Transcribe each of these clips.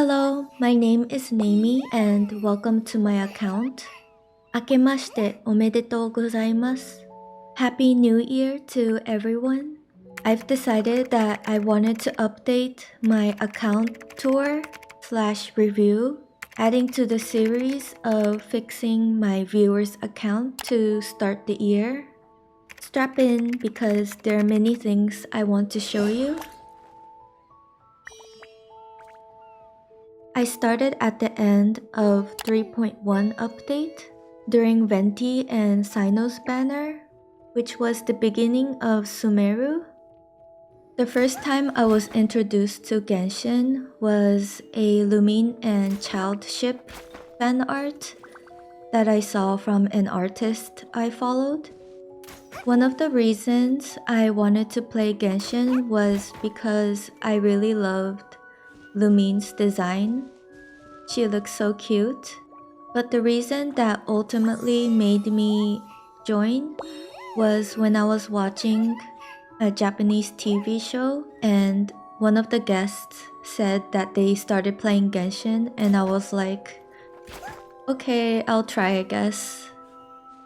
Hello, my name is Naimi and welcome to my account. Akemashite omedetou gozaimasu. Happy New Year to everyone. I've decided that I wanted to update my account tour/review, adding to the series of fixing my viewers' account to start the year. Strap in because there are many things I want to show you. I started at the end of 3.1 update during Venti and Sino's banner, which was the beginning of Sumeru. The first time I was introduced to Genshin was a Lumine and Child ship fan art that I saw from an artist I followed. One of the reasons I wanted to play Genshin was because I really loved Lumine's design. She looks so cute. But the reason that ultimately made me join was when I was watching a Japanese TV show and one of the guests said that they started playing Genshin and I was like, okay, I'll try I guess.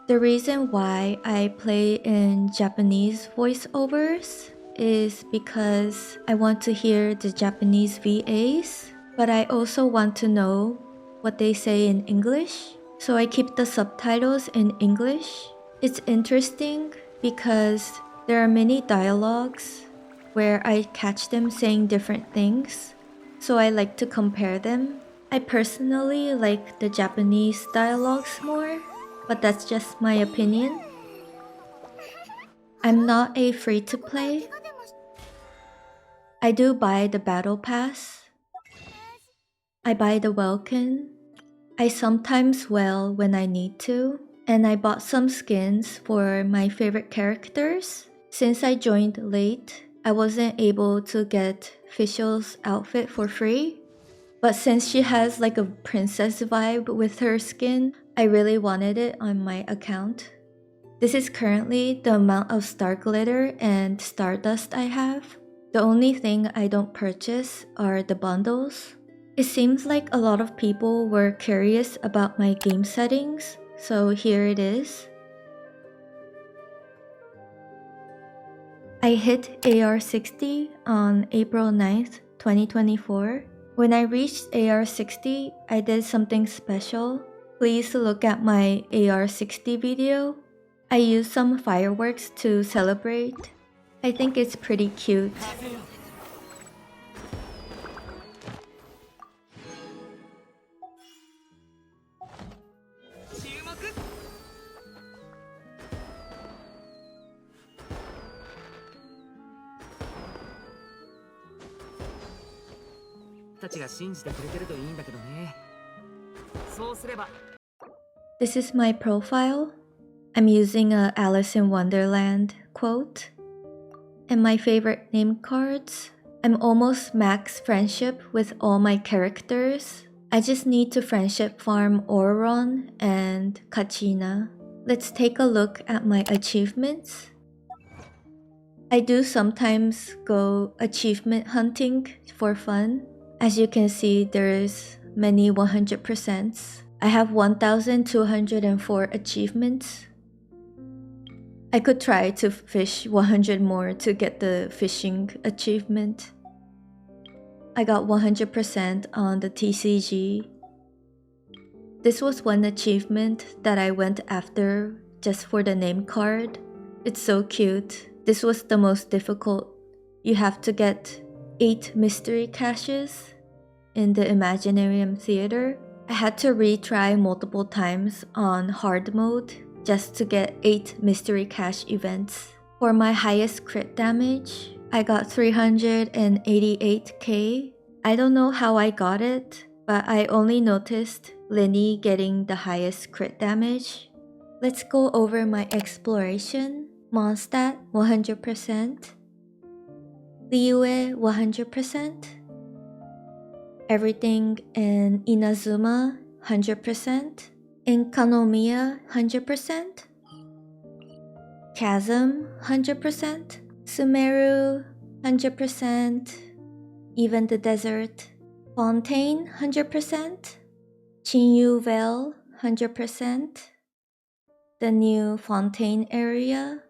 The reason why I play in Japanese voiceovers is because I want to hear the Japanese VAs, but I also want to know what they say in English, so I keep the subtitles in English. It's interesting because there are many dialogues where I catch them saying different things, so I like to compare them. I personally like the Japanese dialogues more, but that's just my opinion. I'm not a free-to-play. I do buy the battle pass. I buy the Welkin. I sometimes whale when I need to. And I bought some skins for my favorite characters. Since I joined late, I wasn't able to get Fischl's outfit for free. But since she has like a princess vibe with her skin, I really wanted it on my account. This is currently the amount of star glitter and stardust I have. The only thing I don't purchase are the bundles. It seems like a lot of people were curious about my game settings, so here it is. I hit AR 60 on April 9th, 2024. When I reached AR 60, I did something special. Please look at my AR 60 video. I used some fireworks to celebrate. I think it's pretty cute. This is my profile. I'm using a Alice in Wonderland quote. And my favorite name cards. I'm almost max friendship with all my characters. I just need to friendship farm Auron and Kachina. Let's take a look at my achievements. I do sometimes go achievement hunting for fun. As you can see, there's many 100%s. I have 1,204 achievements. I could try to fish 100 more to get the fishing achievement. I got 100% on the TCG. This was one achievement that I went after just for the name card. It's so cute. This was the most difficult. You have to get 8 mystery caches in the Imaginarium theater. I had to retry multiple times on hard mode just to get 8 mystery cache events. For my highest crit damage, I got 388k. I don't know how I got it, but I only noticed Linny getting the highest crit damage. Let's go over my exploration. Mondstadt 100%. Liyue 100%. Everything in Inazuma 100%. In Kanomiya 100%. Chasm 100%. Sumeru 100%. Even the desert. Fontaine 100%, Chinyu Vale 100%, the new Fontaine area,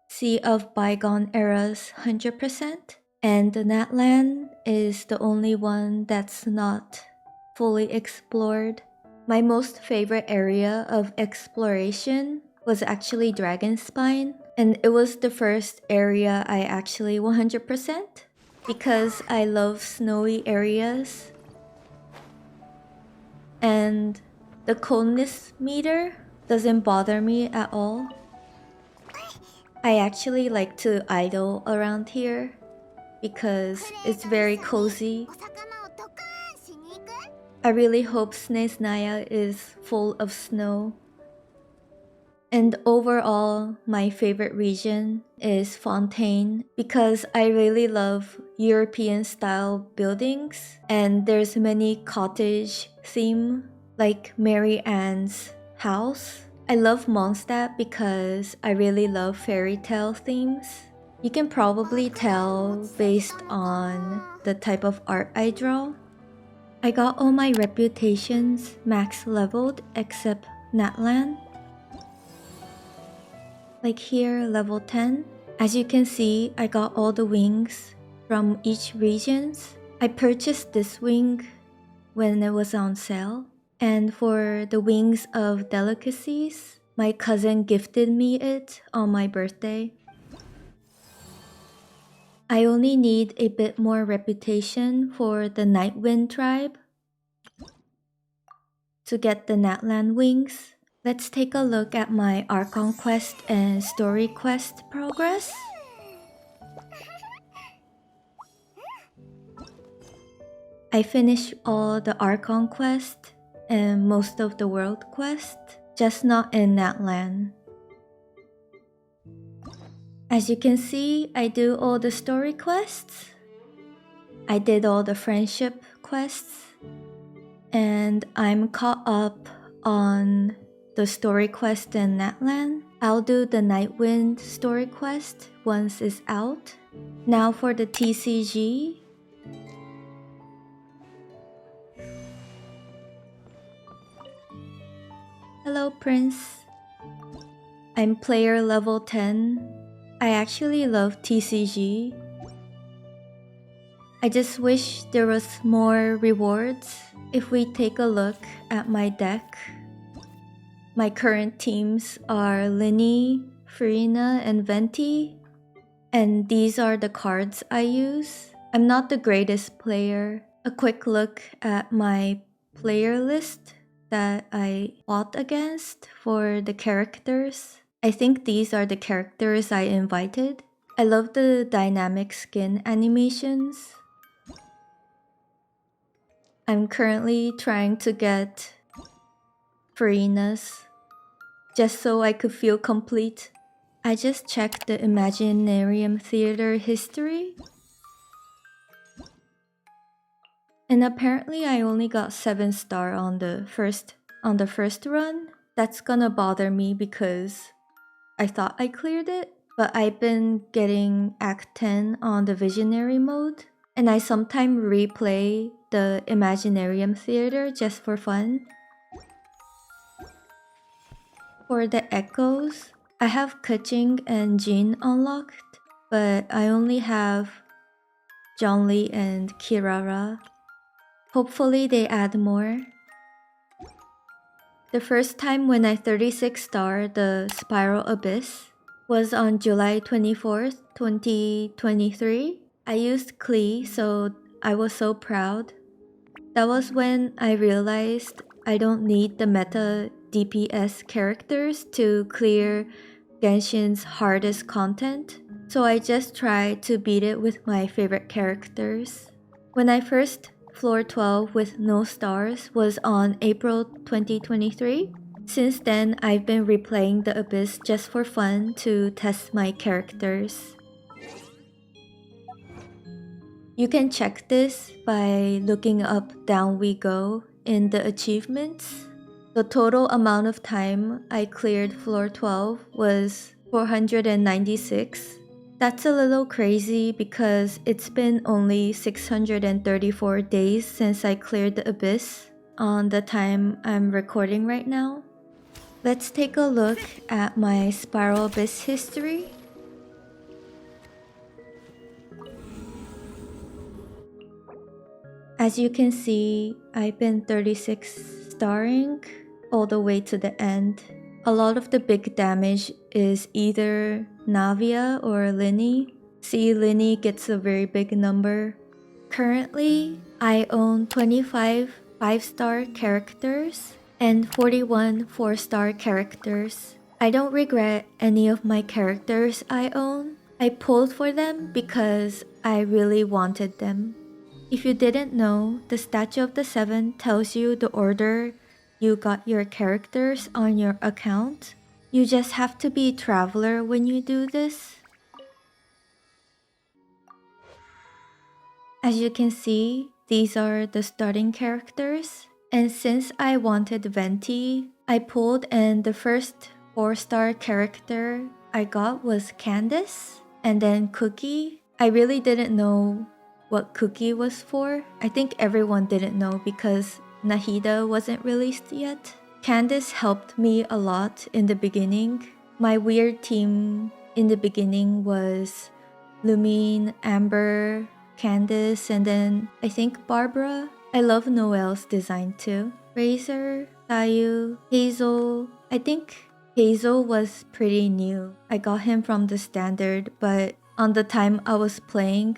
Sea of Bygone Eras 100%, and the Natlan is the only one that's not fully explored. My most favorite area of exploration was actually Dragonspine, and it was the first area I actually 100% because I love snowy areas. And the coldness meter doesn't bother me at all. I actually like to idle around here because it's very cozy. I really hope Snaesnaya is full of snow. And overall, my favorite region is Fontaine because I really love European style buildings and there's many cottage theme like Mary Ann's house. I love Mondstadt because I really love fairy tale themes. You can probably tell based on the type of art I draw. I got all my reputations max leveled except Natlan. Like here, level 10. As you can see, I got all the wings from each regions. I purchased this wing when it was on sale. And for the wings of delicacies, my cousin gifted me it on my birthday. I only need a bit more reputation for the Nightwind tribe to get the Natlan wings. Let's take a look at my Archon quest and story quest progress. I finished all the Archon quest and most of the world quest, just not in Natlan. As you can see, I do all the story quests. I did all the friendship quests. And I'm caught up on the story quest in Natlan. I'll do the Nightwind story quest once it's out. Now for the TCG. Hello, Prince. I'm player level 10. I actually love TCG. I just wish there was more rewards. If we take a look at my deck, my current teams are Linny, Farina, and Venti. And these are the cards I use. I'm not the greatest player. A quick look at my player list that I fought against for the characters. I think these are the characters I invited. I love the dynamic skin animations. I'm currently trying to get Farina's just so I could feel complete. I just checked the Imaginarium Theater history. And apparently I only got 7 star on the first run. That's gonna bother me because I thought I cleared it, but I've been getting Act 10 on the Visionary mode, and I sometimes replay the Imaginarium Theater just for fun. For the echoes, I have Keqing and Jin unlocked, but I only have Zhongli and Kirara. Hopefully they add more. The first time when I 36 star the Spiral Abyss was on July 24th, 2023. I used Klee, so I was so proud. That was when I realized I don't need the meta DPS characters to clear Genshin's hardest content, so I just tried to beat it with my favorite characters. When I first floor 12 with no stars was on April 2023. Since then, I've been replaying the Abyss just for fun to test my characters. You can check this by looking up Down We Go in the achievements. The total amount of time I cleared floor 12 was 496. That's a little crazy because it's been only 634 days since I cleared the abyss on the time I'm recording right now. Let's take a look at my Spiral Abyss history. As you can see, I've been 36 starring all the way to the end. A lot of the big damage is either Navia or Linny. See, Linny gets a very big number. Currently, I own 25 5-star characters and 41 4-star characters. I don't regret any of my characters I own. I pulled for them because I really wanted them. If you didn't know, the Statue of the Seven tells you the order you got your characters on your account. You just have to be Traveler when you do this. As you can see, these are the starting characters. And since I wanted Venti, I pulled, and the first 4-star character I got was Candace, and then Cookie. I really didn't know what Cookie was for. I think everyone didn't know because Nahida wasn't released yet. Candace helped me a lot in the beginning. My weird team in the beginning was Lumine, Amber, Candace, and then I think Barbara. I love Noelle's design too. Razor, Tayu, Hazel. I think Hazel was pretty new. I got him from the standard, but on the time I was playing,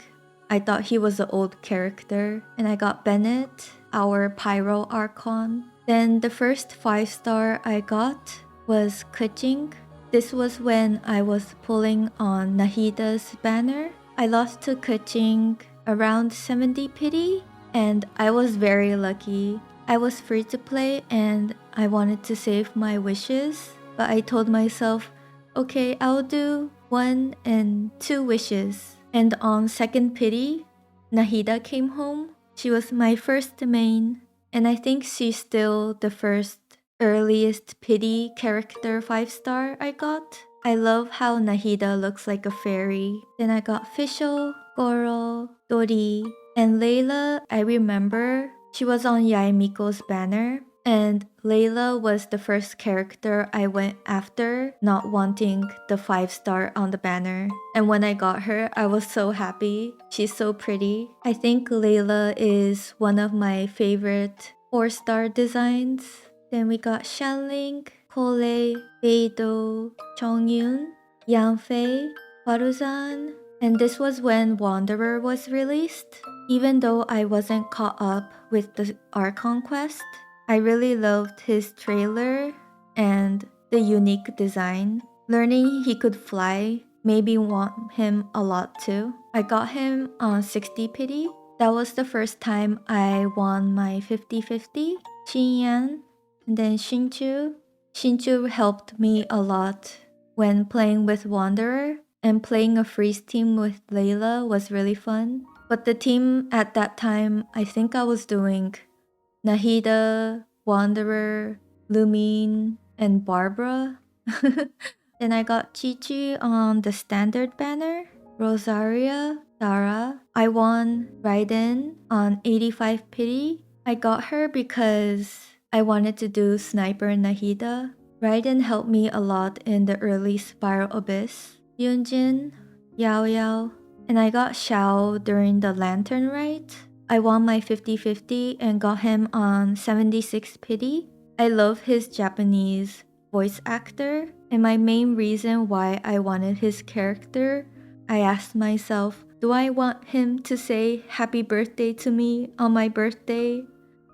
I thought he was an old character. And I got Bennett, our Pyro Archon. Then the first 5-star I got was Kuching. This was when I was pulling on Nahida's banner. I lost to Kuching around 70 pity, and I was very lucky. I was free to play and I wanted to save my wishes, but I told myself, okay, I'll do 1 and 2 wishes. And on second pity, Nahida came home. She was my first main, and I think she's still the first earliest pity character 5-star I got. I love how Nahida looks like a fairy. Then I got Fischl, Goro, Dori, and Layla. I remember she was on Yaemiko's banner, and Layla was the first character I went after, not wanting the 5-star on the banner. And when I got her, I was so happy. She's so pretty. I think Layla is one of my favorite 4-star designs. Then we got Shanling, Kole, Beidou, Chongyun, Yanfei, Baruzan. And this was when Wanderer was released. Even though I wasn't caught up with the Archon quest, I really loved his trailer and the unique design. Learning he could fly made me want him a lot too. I got him on 60 pity. That was the first time I won my 50-50. Xinyan, and then Xinchu. Xinchu helped me a lot when playing with Wanderer, and playing a freeze team with Layla was really fun. But the team at that time, I think I was doing Nahida, Wanderer, Lumine, and Barbara. Then I got Chi-Chi on the standard banner, Rosaria, Dara. I won Raiden on 85 pity. I got her because I wanted to do Sniper Nahida. Raiden helped me a lot in the early Spiral Abyss. Yunjin, Yao Yao, and I got Xiao during the Lantern Rite. I won my 50-50 and got him on 76 pity. I love his Japanese voice actor, and my main reason why I wanted his character, I asked myself, do I want him to say happy birthday to me on my birthday?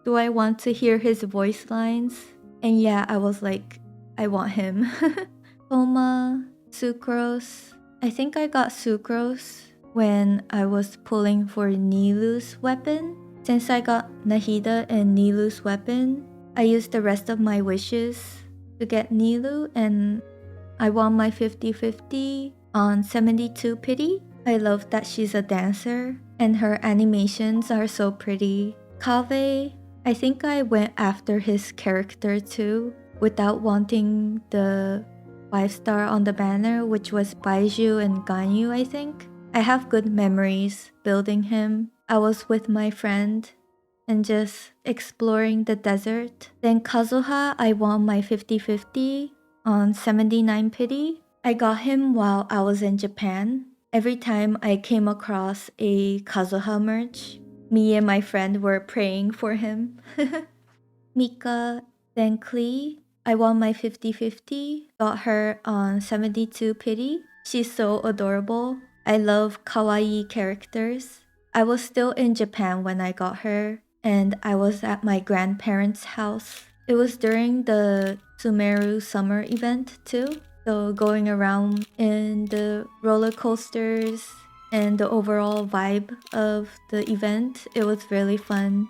Do I want to hear his voice lines? And yeah, I was like, I want him. Toma, Sucrose. I think I got Sucrose when I was pulling for Nilu's weapon. Since I got Nahida and Nilu's weapon, I used the rest of my wishes to get Nilu, and I won my 50-50 on 72 pity. I love that she's a dancer and her animations are so pretty. Kave, I think I went after his character too without wanting the 5-star on the banner, which was Baiju and Ganyu, I think. I have good memories building him. I was with my friend and just exploring the desert. Then Kazuha, I won my 50-50 on 79 pity. I got him while I was in Japan. Every time I came across a Kazuha merch, me and my friend were praying for him. Mika, then Klee. I won my 50-50, got her on 72 pity. She's so adorable. I love kawaii characters. I was still in Japan when I got her, and I was at my grandparents' house. It was during the Sumeru summer event too. So going around in the roller coasters and the overall vibe of the event, it was really fun.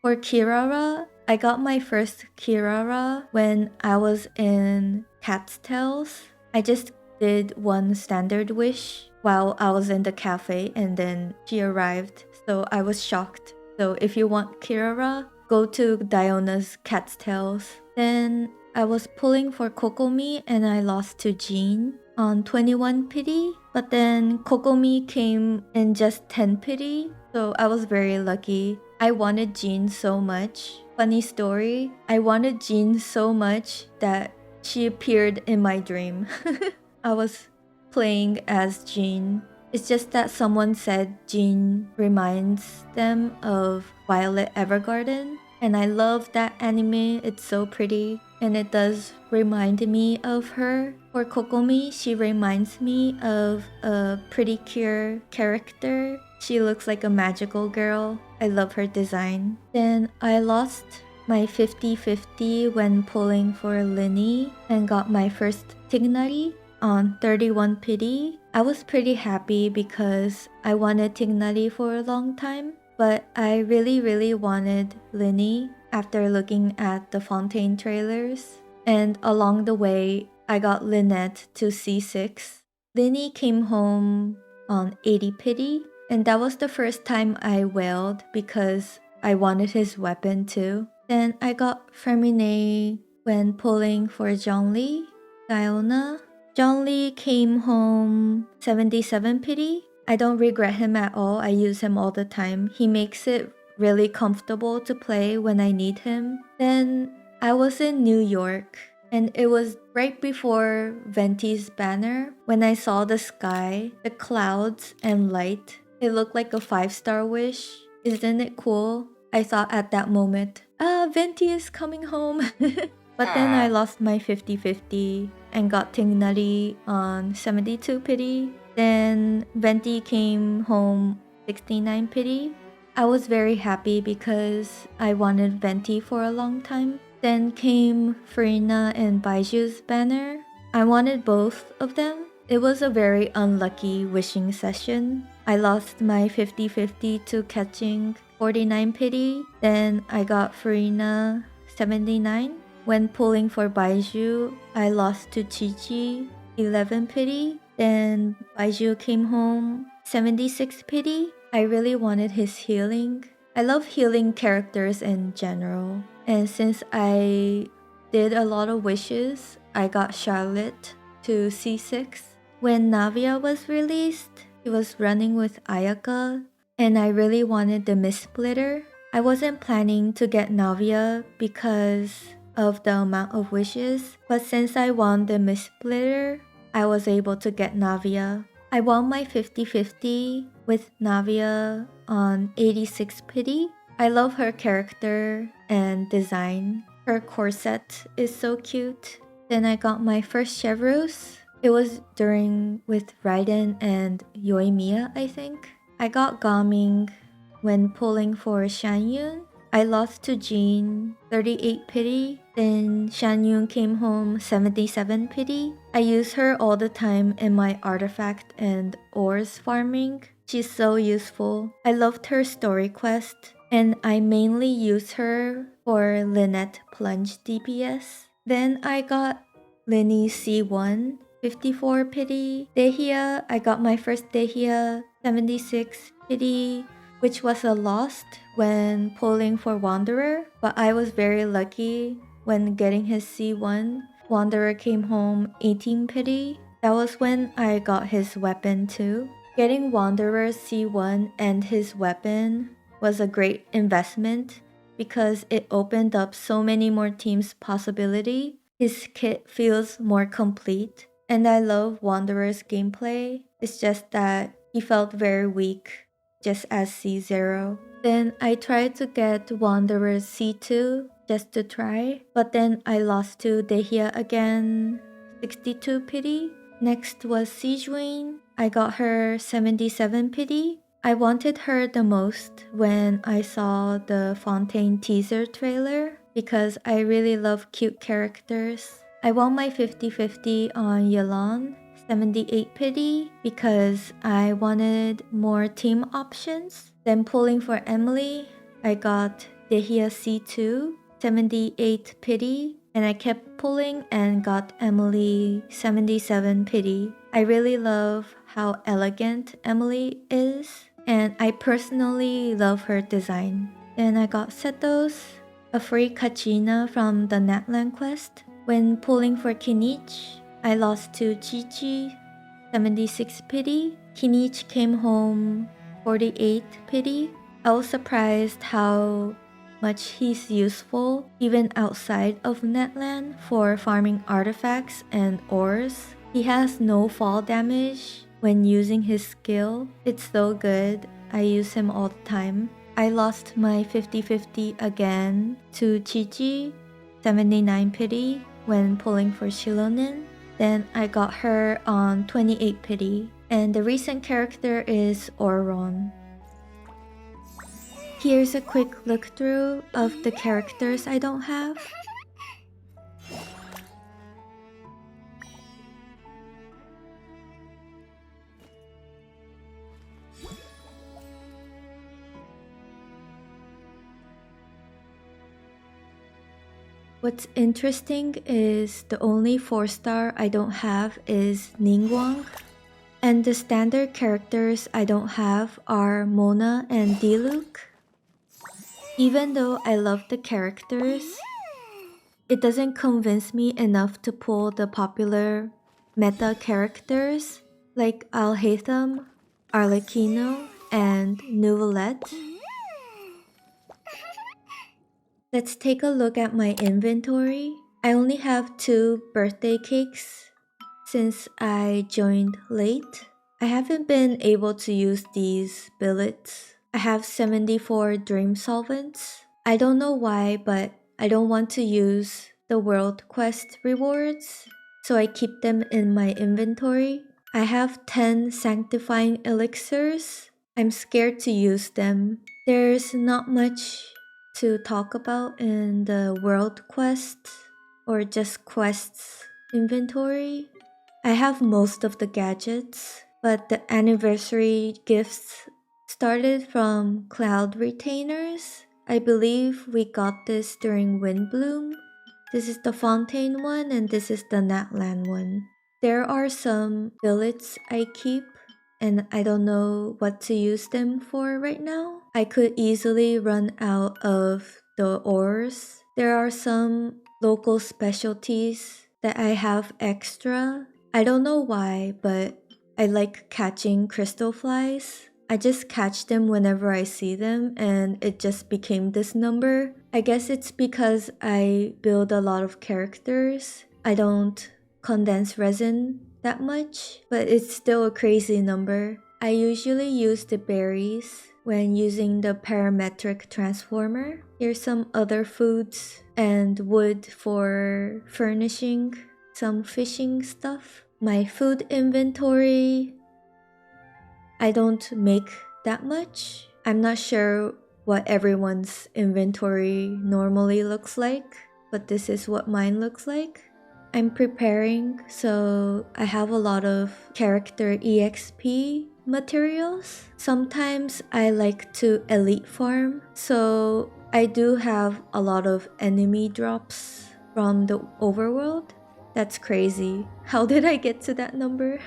For Kirara, I got my first Kirara when I was in Cat's Tales. I just did one standard wish while I was in the cafe and then she arrived, so I was shocked. So if you want Kirara, go to Diona's Cat's Tales. Then I was pulling for Kokomi and I lost to Jean on 21 pity, but then Kokomi came in just 10 pity, so I was very lucky. I wanted Jean so much. Funny story, I wanted Jean so much that she appeared in my dream. I was playing as Jean. It's just that someone said Jean reminds them of Violet Evergarden. And I love that anime, it's so pretty. And it does remind me of her. For Kokomi, she reminds me of a Pretty Cure character. She looks like a magical girl. I love her design. Then I lost my 50-50 when pulling for Linny and got my first Tignari on 31 pity. I was pretty happy because I wanted Tignari for a long time, but I really wanted Linny after looking at the Fontaine trailers. And along the way, I got Lynette to C6. Linny came home on 80 pity, and that was the first time I wailed because I wanted his weapon too. Then I got Fermine when pulling for Zhongli, Diona. Zhongli came home 77 pity. I don't regret him at all. I use him all the time. He makes it really comfortable to play when I need him. Then I was in New York and it was right before Venti's banner when I saw the sky, the clouds and light. It looked like a 5-star wish. Isn't it cool? I thought at that moment, Venti is coming home. But then I lost my 50-50 and got Tignari on 72 pity. Then Venti came home 69 pity. I was very happy because I wanted Venti for a long time. Then came Farina and Baiju's banner. I wanted both of them. It was a very unlucky wishing session. I lost my 50-50 to catching 49 pity. Then I got Farina 79. When pulling for Baiju, I lost to Chi-Chi 11 pity. Then Baiju came home 76 pity. I really wanted his healing. I love healing characters in general. And since I did a lot of wishes, I got Charlotte to C6. When Navia was released, he was running with Ayaka, and I really wanted the Mist Splitter. I wasn't planning to get Navia because of the amount of wishes, but since I won the Mist Splitter, I was able to get Navia. I won my 50-50 with Navia on 86 pity. I love her character and design. Her corset is so cute. Then I got my first Chevreuse. It was during with Raiden and Yoimiya, I think. I got Gaming when pulling for Shanyun. I lost to Jean 38 pity. Then Shanyun came home 77 pity. I use her all the time in my artifact and ores farming. She's so useful. I loved her story quest, and I mainly use her for Lynette Plunge DPS. Then I got Linny C1, 54 pity. Dehia, I got my first Dehia, 76 pity, which was a lost when pulling for Wanderer, but I was very lucky when getting his C1. Wanderer came home 18 pity. That was when I got his weapon too. Getting Wanderer C1 and his weapon was a great investment because it opened up so many more teams possibility. His kit feels more complete, and I love Wanderer's gameplay. It's just that he felt very weak, just as C0. Then I tried to get Wanderer's C2 just to try, but then I lost to Dehia again, 62 pity. Next was Sijuin. I got her 77 pity. I wanted her the most when I saw the Fontaine teaser trailer because I really love cute characters. I won my 50-50 on Yelan, 78 pity, because I wanted more team options. Then pulling for Emily, I got Dehia C2, 78 pity, and I kept pulling and got Emily 77 pity. I really love how elegant Emily is, and I personally love her design. Then I got Setos, a free Kachina from the Natlan quest. When pulling for Kinich, I lost to Chi-Chi, 76 pity. Kinich came home 48 pity. I was surprised how much he's useful even outside of Netland for farming artifacts and ores. He has no fall damage when using his skill. It's so good. I use him all the time. I lost my 50-50 again to Chi-Chi, 79 pity, when pulling for Shilonin. Then I got her on 28 pity. And the recent character is Auron. Here's a quick look through of the characters I don't have. What's interesting is the only 4-star I don't have is Ningguang. And the standard characters I don't have are Mona and Diluc. Even though I love the characters, it doesn't convince me enough to pull the popular meta characters like Alhaitham, Arlecchino, and Nouvellette. Let's take a look at my inventory. I only have 2 birthday cakes since I joined late. I haven't been able to use these billets. I have 74 dream solvents. I don't know why, but I don't want to use the world quest rewards, so I keep them in my inventory. I have 10 sanctifying elixirs. I'm scared to use them. There's not much to talk about in the world quest or just quests inventory. I have most of the gadgets, but the anniversary gifts started from cloud retainers. I believe we got this during Windbloom. This is the Fontaine one and this is the Natlan one. There are some billets I keep and I don't know what to use them for right now. I could easily run out of the ores. There are some local specialties that I have extra. I don't know why, but I like catching crystal flies. I just catch them whenever I see them and it just became this number. I guess it's because I build a lot of characters. I don't condense resin that much, but it's still a crazy number. I usually use the berries when using the parametric transformer. Here's some other foods and wood for furnishing some fishing stuff. My food inventory, I don't make that much. I'm not sure what everyone's inventory normally looks like, but this is what mine looks like. I'm preparing, so I have a lot of character EXP materials. Sometimes I like to elite farm, so I do have a lot of enemy drops from the overworld. That's crazy. How did I get to that number?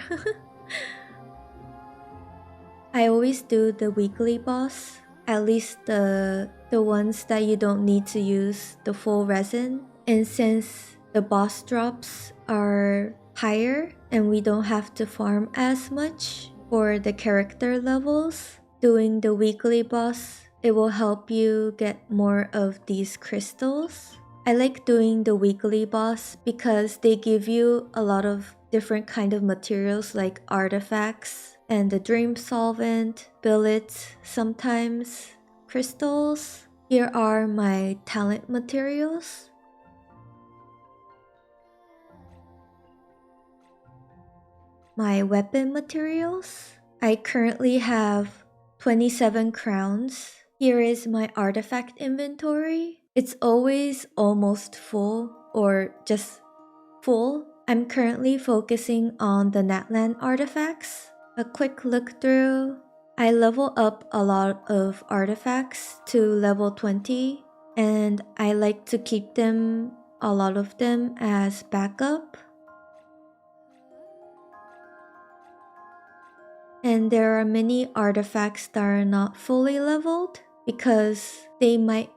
I always do the weekly boss, at least the ones that you don't need to use the full resin. And since the boss drops are higher and we don't have to farm as much for the character levels. Doing the weekly boss, it will help you get more of these crystals. I like doing the weekly boss because they give you a lot of different kind of materials like artifacts and the dream solvent, billets, sometimes crystals. Here are my talent materials. My weapon materials. I currently have 27 crowns. Here is my artifact inventory. It's always almost full or just full. I'm currently focusing on the Natlan artifacts. A quick look through. I level up a lot of artifacts to level 20 and I like to keep them, a lot of them, as backup. And there are many artifacts that are not fully leveled because they might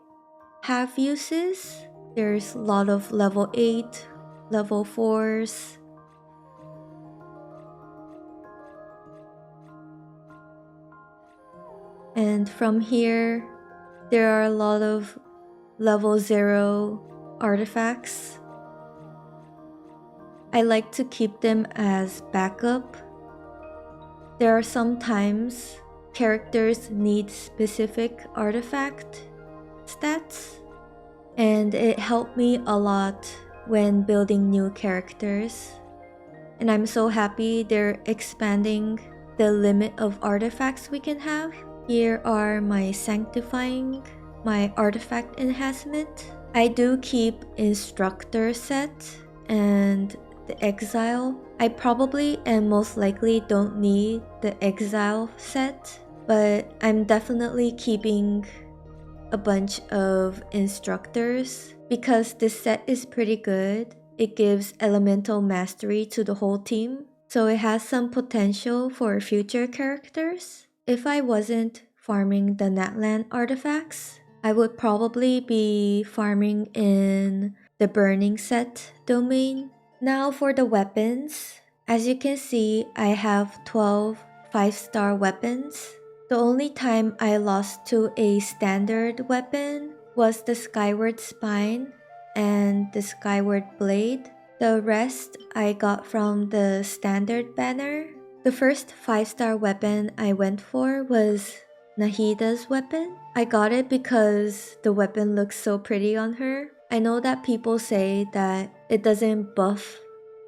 have uses. There's a lot of level 8, level 4s. And from here, there are a lot of level 0 artifacts. I like to keep them as backup. There are some times characters need specific artifact stats, and it helped me a lot when building new characters. And I'm so happy they're expanding the limit of artifacts we can have. Here are my sanctifying, my artifact enhancement. I do keep instructor set and the exile. I probably and most likely don't need the exile set, but I'm definitely keeping a bunch of instructors because this set is pretty good. It gives elemental mastery to the whole team, so it has some potential for future characters. If I wasn't farming the Natlan artifacts, I would probably be farming in the burning set domain. Now for the weapons. As you can see, I have 12 5-star weapons. The only time I lost to a standard weapon was the Skyward Spine and the Skyward Blade. The rest I got from the standard banner. The first 5-star weapon I went for was Nahida's weapon. I got it because the weapon looks so pretty on her. I know that people say that it doesn't buff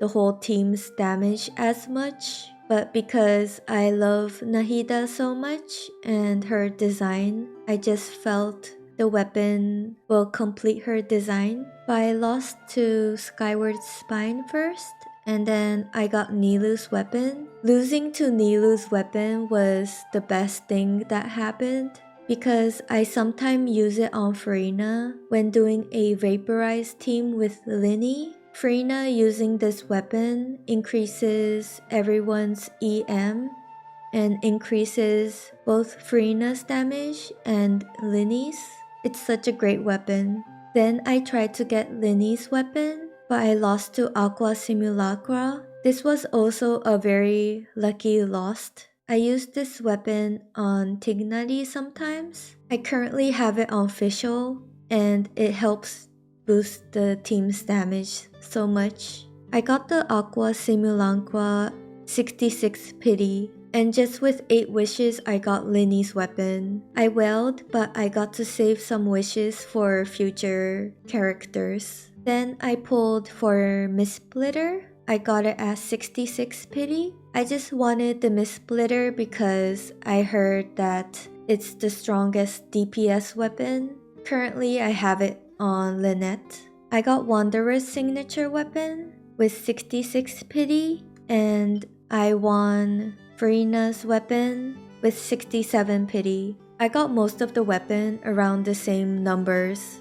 the whole team's damage as much, but because I love Nahida so much and her design, I just felt the weapon will complete her design. But I lost to Skyward Spine first, and then I got Nilu's weapon. Losing to Nilu's weapon was the best thing that happened because I sometimes use it on Farina when doing a vaporized team with Linny. Farina using this weapon increases everyone's EM and increases both Farina's damage and Linny's. It's such a great weapon. Then I tried to get Linny's weapon, but I lost to Aqua Simulacra. This was also a very lucky loss. I use this weapon on Tignari sometimes. I currently have it on Fischl, and it helps boost the team's damage so much. I got the Aqua Simulacra 66 pity, and just with 8 wishes I got Linny's weapon. I wailed, but I got to save some wishes for future characters. Then I pulled for Missplitter. I got it at 66 pity. I just wanted the Missplitter because I heard that it's the strongest DPS weapon. Currently I have it on Lynette. I got Wanderer's signature weapon with 66 pity, and I won Farina's weapon with 67 pity. I got most of the weapon around the same numbers,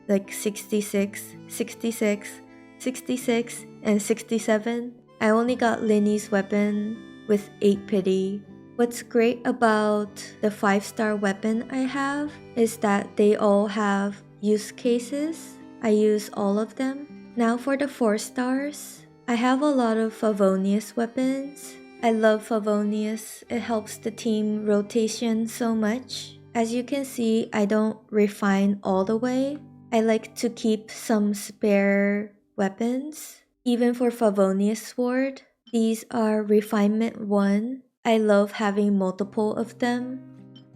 like 66, 66, 66, and 67. I only got Linny's weapon with 8 pity. What's great about the 5-star weapon I have is that they all have use cases. I use all of them. Now for the 4 stars. I have a lot of Favonius weapons. I love Favonius. It helps the team rotation so much. As you can see, I don't refine all the way. I like to keep some spare weapons. Even for Favonius sword, these are refinement 1. I love having multiple of them,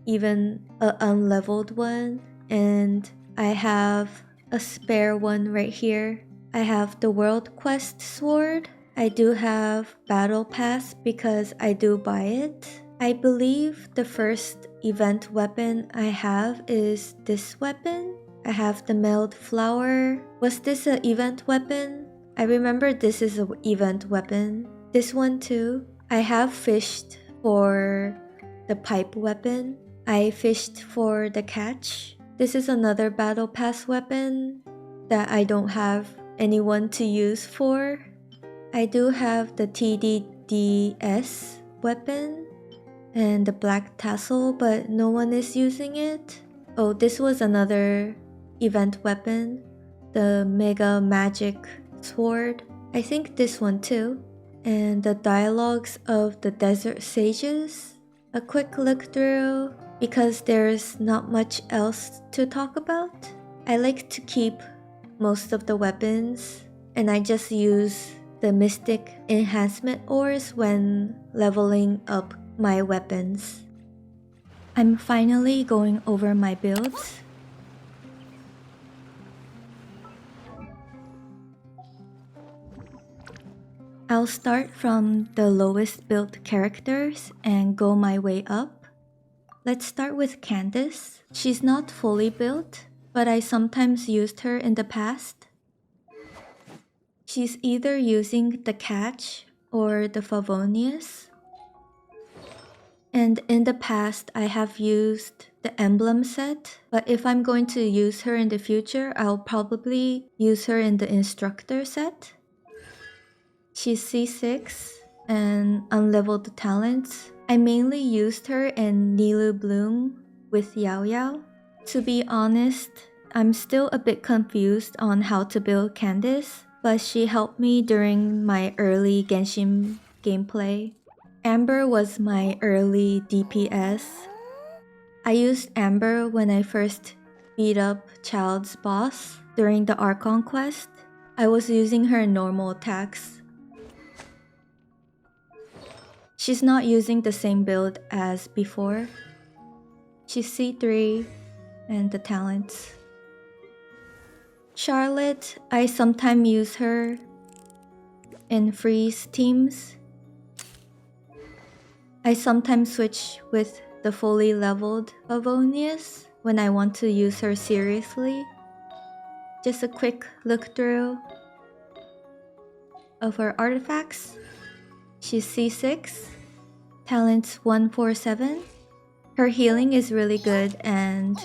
even an unleveled one. And I have a spare one right here. I have the World Quest sword. I do have Battle Pass because I do buy it. I believe the first event weapon I have is this weapon. I have the Meld Flower. Was this an event weapon? I remember this is an event weapon. This one too. I have fished for the pipe weapon. I fished for the catch. This is another Battle Pass weapon that I don't have anyone to use for. I do have the TDDS weapon and the black tassel, but no one is using it. Oh, this was another event weapon, the Mega Magic Sword. I think this one too. And the Dialogues of the Desert Sages. A quick look through because there's not much else to talk about. I like to keep most of the weapons, and I just use the Mystic Enhancement Ores when leveling up my weapons. I'm finally going over my builds. I'll start from the lowest built characters and go my way up. Let's start with Candace. She's not fully built, but I sometimes used her in the past. She's either using the catch or the Favonius. And in the past, I have used the emblem set, but if I'm going to use her in the future, I'll probably use her in the instructor set. She's C6 and unleveled talents. I mainly used her in Nilu Bloom with Yao Yao. To be honest, I'm still a bit confused on how to build Candace, but she helped me during my early Genshin gameplay. Amber was my early DPS. I used Amber when I first beat up Child's boss during the Archon quest. I was using her normal attacks. She's not using the same build as before. She's C3 and the talents. Charlotte, I sometimes use her in freeze teams. I sometimes switch with the fully leveled Favonius when I want to use her seriously. Just a quick look through of her artifacts. She's C6, talents 147. Her healing is really good and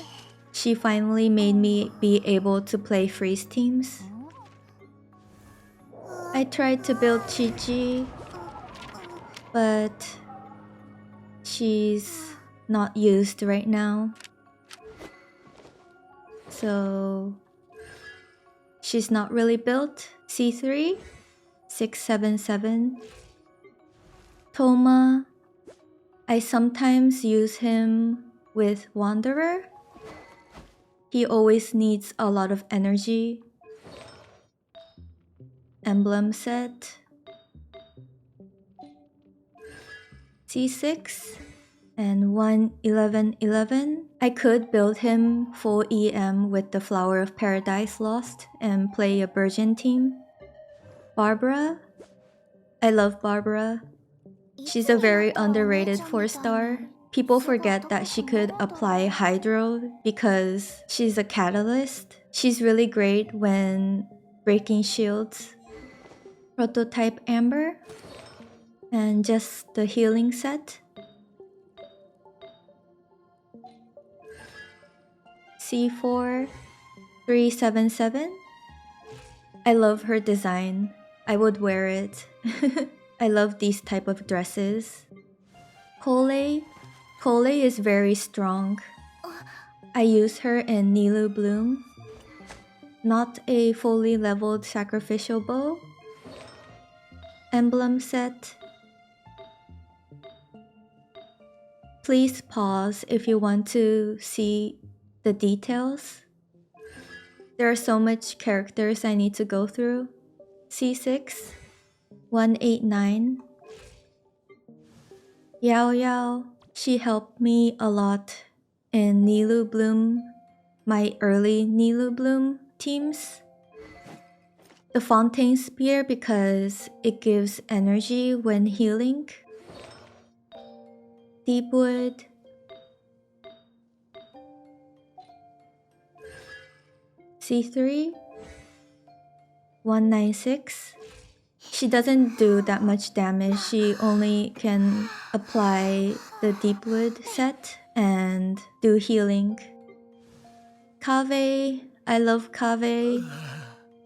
she finally made me be able to play freeze teams. I tried to build Chi-Chi, but she's not used right now. So she's not really built. C3, 677. Toma, I sometimes use him with Wanderer. He always needs a lot of energy. Emblem set. C6 and 11111. I could build him full EM with the Flower of Paradise Lost and play a Virgin team. Barbara. I love Barbara. She's a very underrated 4-star. People forget that she could apply Hydro because she's a catalyst. She's really great when breaking shields. Prototype Amber. And just the healing set. C4 377. I love her design. I would wear it. I love these type of dresses. Cole. Cole is very strong. I use her in Nilu Bloom. not a fully leveled sacrificial bow. Emblem set. Please pause if you want to see the details. There are so much characters I need to go through. C6, 189. Yao Yao, she helped me a lot in Nilu Bloom, my early Nilu Bloom teams. The Fontaine Spear because it gives energy when healing. Deepwood. C3, 196. She doesn't do that much damage. She only can apply the Deepwood set and do healing. Kave, I love Kave.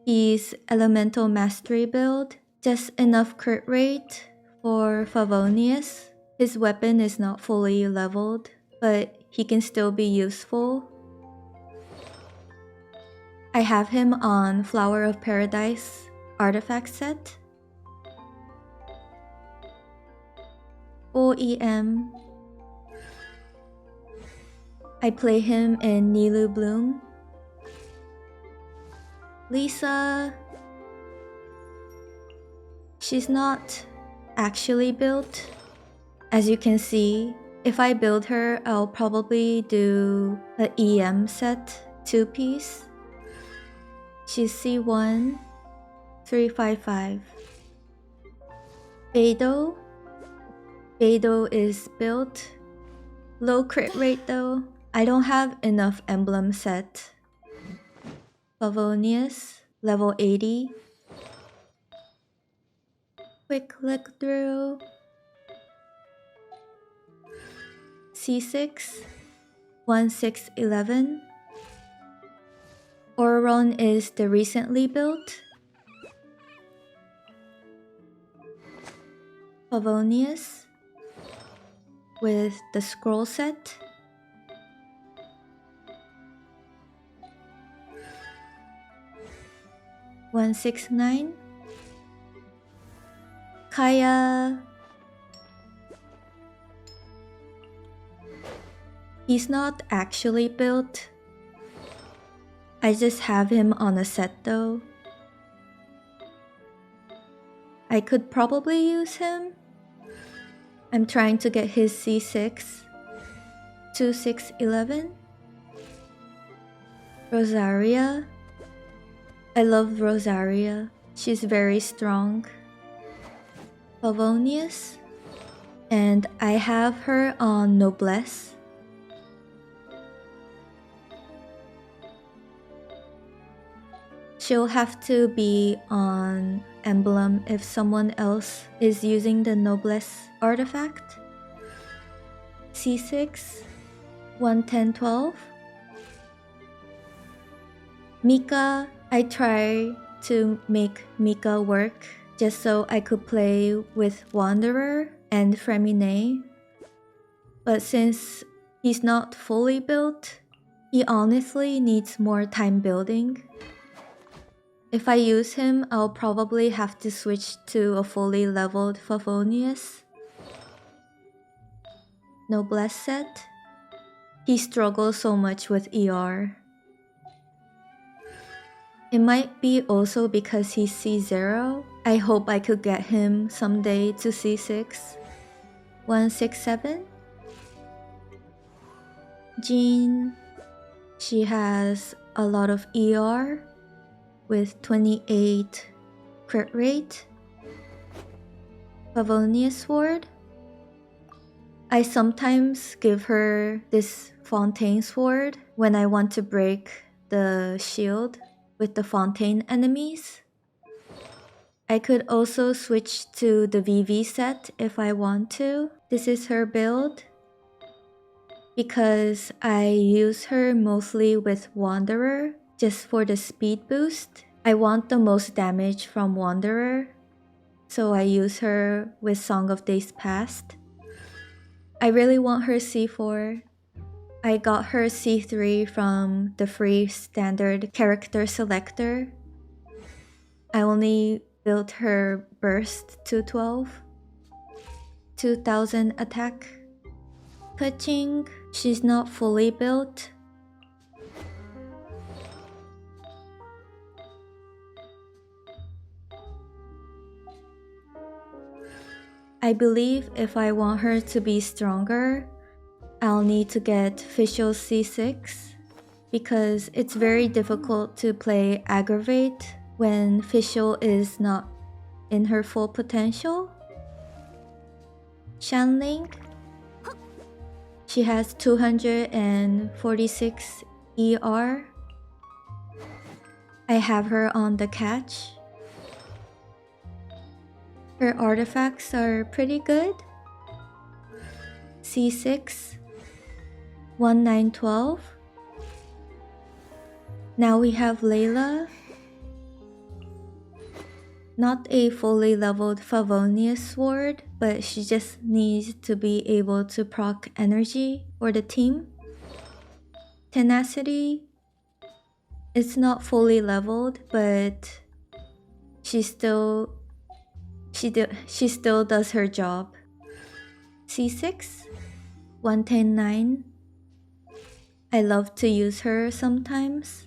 He's Elemental Mastery build. Just enough crit rate for Favonius. His weapon is not fully leveled, but he can still be useful. I have him on Flower of Paradise artifact set. Full EM. I play him in Nilu Bloom. Lisa. She's not actually built. As you can see, if I build her, I'll probably do the EM set 2-piece. She's C1, 355. Beidou. Beidou is built. Low crit rate though. I don't have enough emblem set. Favonius, level 80. Quick look through. C6, 1611. Auron is the recently built. Favonius with the scroll set. $169. Kaya. He's not actually built. I just have him on a set though. I could probably use him. I'm trying to get his C6. 2611. Rosaria. I love Rosaria. She's very strong. Favonius. And I have her on Noblesse. She'll have to be on Emblem if someone else is using the Noblesse artifact. C6, 11012. Mika, I try to make Mika work just so I could play with Wanderer and Fremine. But since he's not fully built, he honestly needs more time building. If I use him, I'll probably have to switch to a fully leveled Favonius. Noblesse set. He struggles so much with ER. It might be also because he's C0. I hope I could get him someday to C6. 167. Jean. She has a lot of ER with 28 crit rate. Favonius Sword. I sometimes give her this Fontaine Sword when I want to break the shield with the Fontaine enemies. I could also switch to the VV set if I want to. This is her build. Because I use her mostly with Wanderer just for the speed boost. I want the most damage from Wanderer, so I use her with Song of Days Past. I really want her C4. I got her C3 from the free standard character selector. I only built her burst to 12. 2000 attack. Touching, she's not fully built. I believe if I want her to be stronger, I'll need to get Fischl C6 because it's very difficult to play Aggravate when Fischl is not in her full potential. Shanling, she has 246 ER. I have her on the catch. Her artifacts are pretty good. C6, 1912. Now we have Layla. Not a fully leveled Favonius sword, but she just needs to be able to proc energy for the team. Tenacity. It's not fully leveled, but she still does her job. C6, 1109. I love to use her sometimes.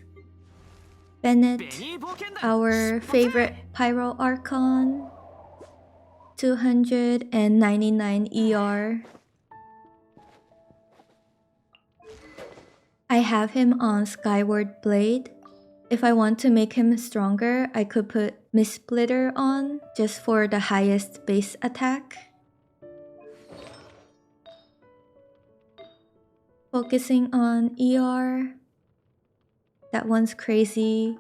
Bennett, our favorite Pyro Archon, 299 ER. I have him on Skyward Blade. If I want to make him stronger, I could put Mistsplitter on just for the highest base attack. Focusing on ER. That one's crazy.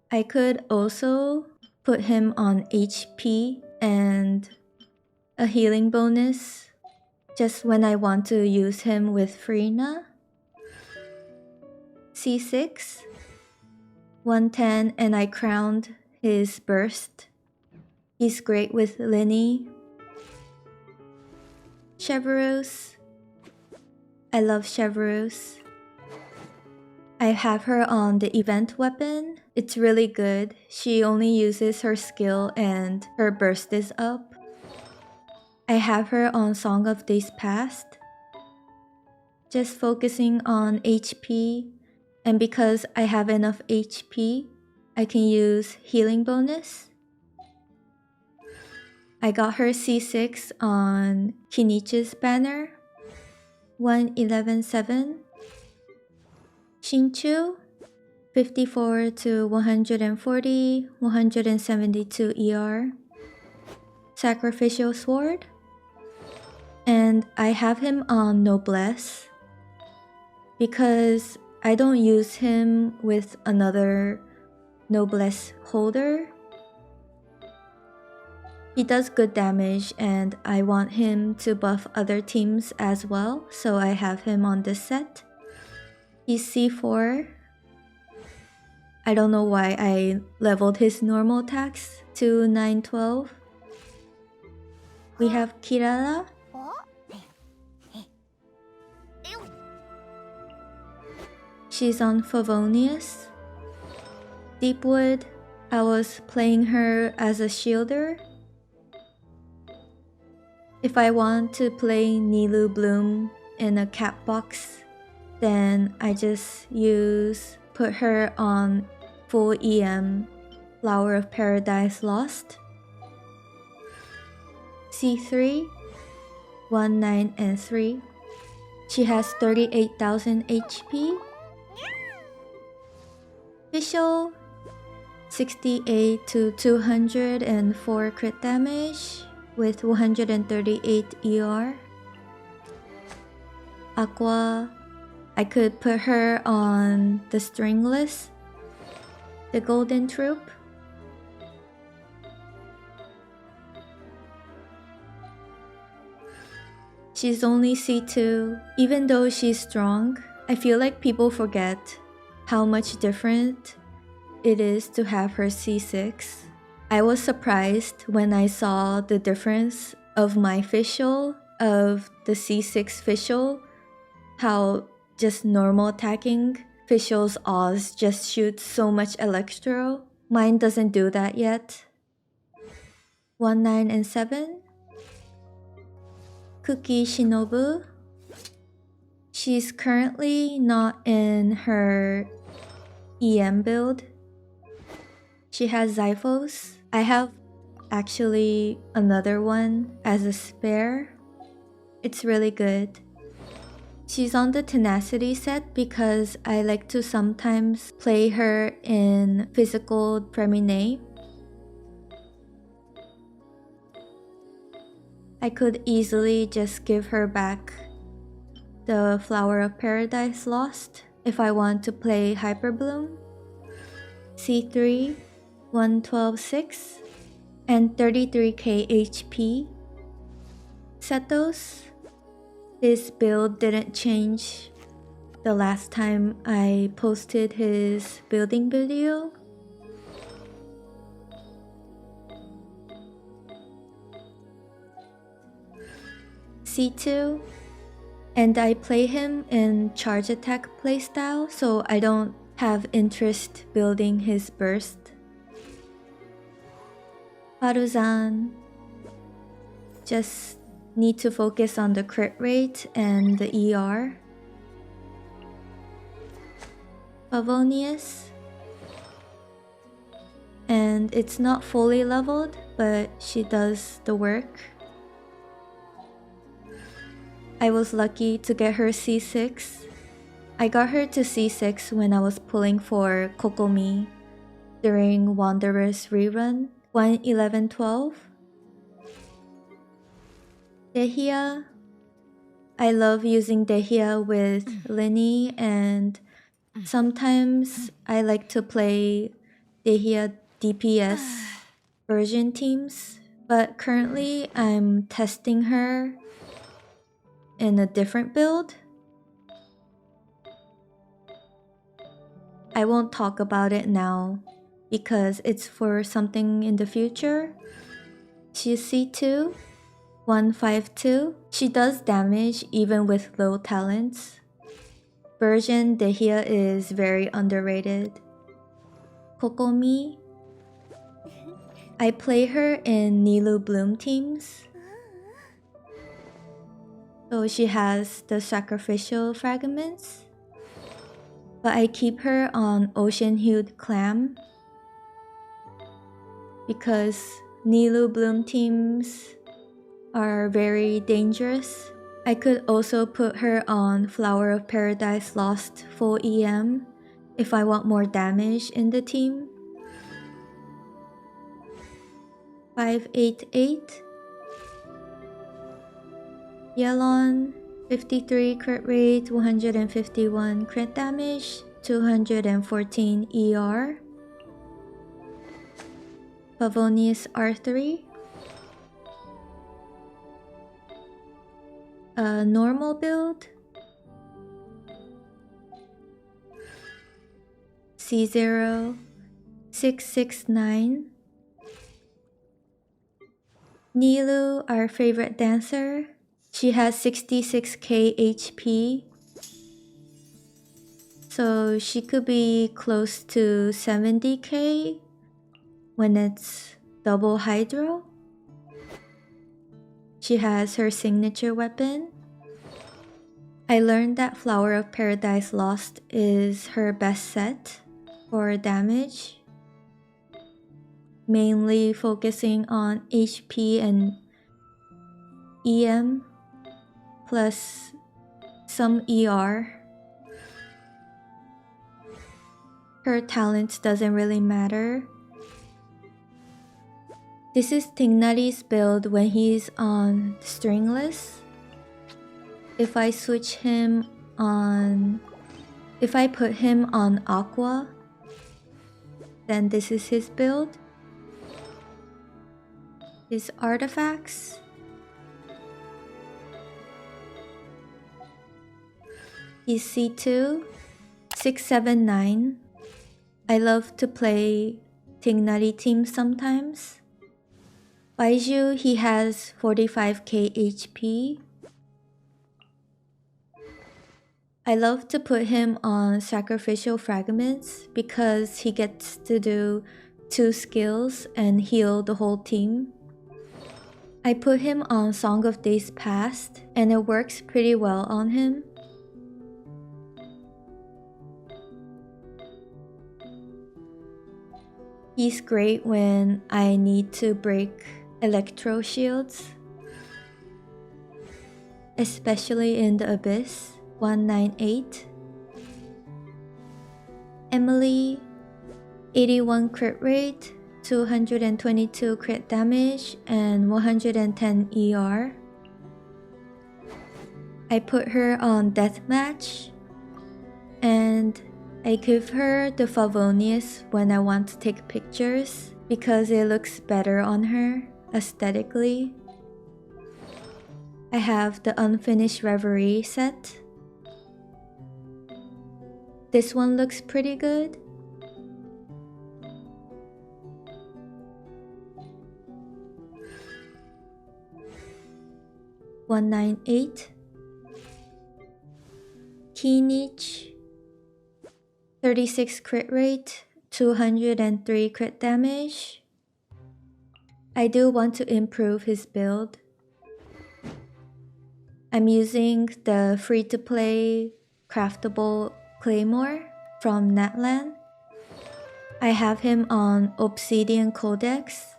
I could also put him on HP and a healing bonus just when I want to use him with Freena. C6, 110, and I crowned his burst. He's great with Linny. Chevreuse. I love Chevreuse. I have her on the event weapon. It's really good. She only uses her skill and her burst is up. I have her on Song of Days Past. Just focusing on HP, and because I have enough HP, I can use healing bonus. I got her C6 on Kinichi's banner. 1117. Shinchu, 54 to 140, 172 ER. Sacrificial Sword. And I have him on Noblesse because I don't use him with another Noblesse holder. He does good damage and I want him to buff other teams as well, so I have him on this set. He's C4. I don't know why I leveled his normal attacks to 912. We have Kirara. She's on Favonius. Deepwood, I was playing her as a shielder. If I want to play Nilu Bloom in a cat box, then I just put her on full EM, Flower of Paradise Lost. C3, 19 and 3. She has 38,000 HP. Fischl, 68 to 204 crit damage with 138 ER. Aqua, I could put her on the Stringless, the Golden Troop. She's only C2. Even though she's strong, I feel like people forget how much different it is to have her C6. I was surprised when I saw the difference of my Fischl, of the C6 Fischl how just normal attacking officials Oz just shoots so much electro. Mine doesn't do that yet. 1, 9, and 7. Cookie Shinobu. She's currently not in her EM build. She has Zyphos. I have actually another one as a spare. It's really good. She's on the Tenacity set because I like to sometimes play her in physical Premine. I could easily just give her back the Flower of Paradise Lost if I want to play Hyper Bloom. C3, 112.6, and 33k HP. Setos. This build didn't change the last time I posted his building video. C2, and I play him in charge attack playstyle, so I don't have interest building his burst. Haruzan, just need to focus on the crit rate and the ER. Favonius, and it's not fully leveled, but she does the work. I was lucky to get her C6. I got her to C6 when I was pulling for Kokomi during Wanderer's rerun 11112. Dehia. I love using Dehia with Linny, and sometimes I like to play Dehia DPS version teams, but currently I'm testing her in a different build. I won't talk about it now because it's for something in the future. She's C2, 152. She does damage even with low talents. Version Dehia is very underrated. Kokomi. I play her in Nilu Bloom teams. So she has the sacrificial fragments. But I keep her on Ocean Hued Clam because Nilu Bloom teams are very dangerous. I could also put her on Flower of Paradise Lost full EM if I want more damage in the team. 588. Yelon, 53 crit rate, 151 crit damage, 214 ER. Favonius R3. A normal build. C0, 669. Nilu, our favorite dancer. She has 66k HP. So she could be close to 70k when it's double Hydro. She has her signature weapon. I learned that Flower of Paradise Lost is her best set for damage, mainly focusing on HP and EM plus some ER. Her talent doesn't really matter. This is Tignari's build when he's on Stringless. If I switch him on... If I put him on Aqua, then this is his build. His artifacts. He's C2, 679. I love to play Tignari teams sometimes. Baiju, he has 45k HP. I love to put him on sacrificial fragments because he gets to do 2 skills and heal the whole team. I put him on Song of Days Past and it works pretty well on him. He's great when I need to break electro shields, especially in the Abyss. 198. Emily, 81 crit rate, 222 crit damage, and 110 ER. I put her on Deathmatch, and I give her the Favonius when I want to take pictures because it looks better on her aesthetically. I have the Unfinished Reverie set. This one looks pretty good. $198. Keenich, 36 crit rate, 203 crit damage. I do want to improve his build. I'm using the free-to-play craftable Claymore from Natlan. I have him on Obsidian Codex.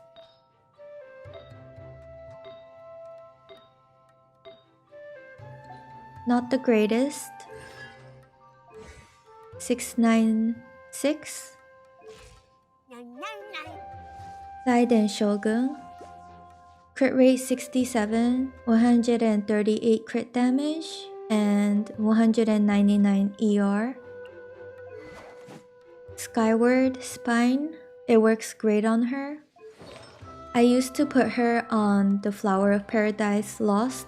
Not the greatest. 696. Zaiden Shogun. Crit rate 67, 138 crit damage, and 199 ER. Skyward Spine. It works great on her. I used to put her on the Flower of Paradise Lost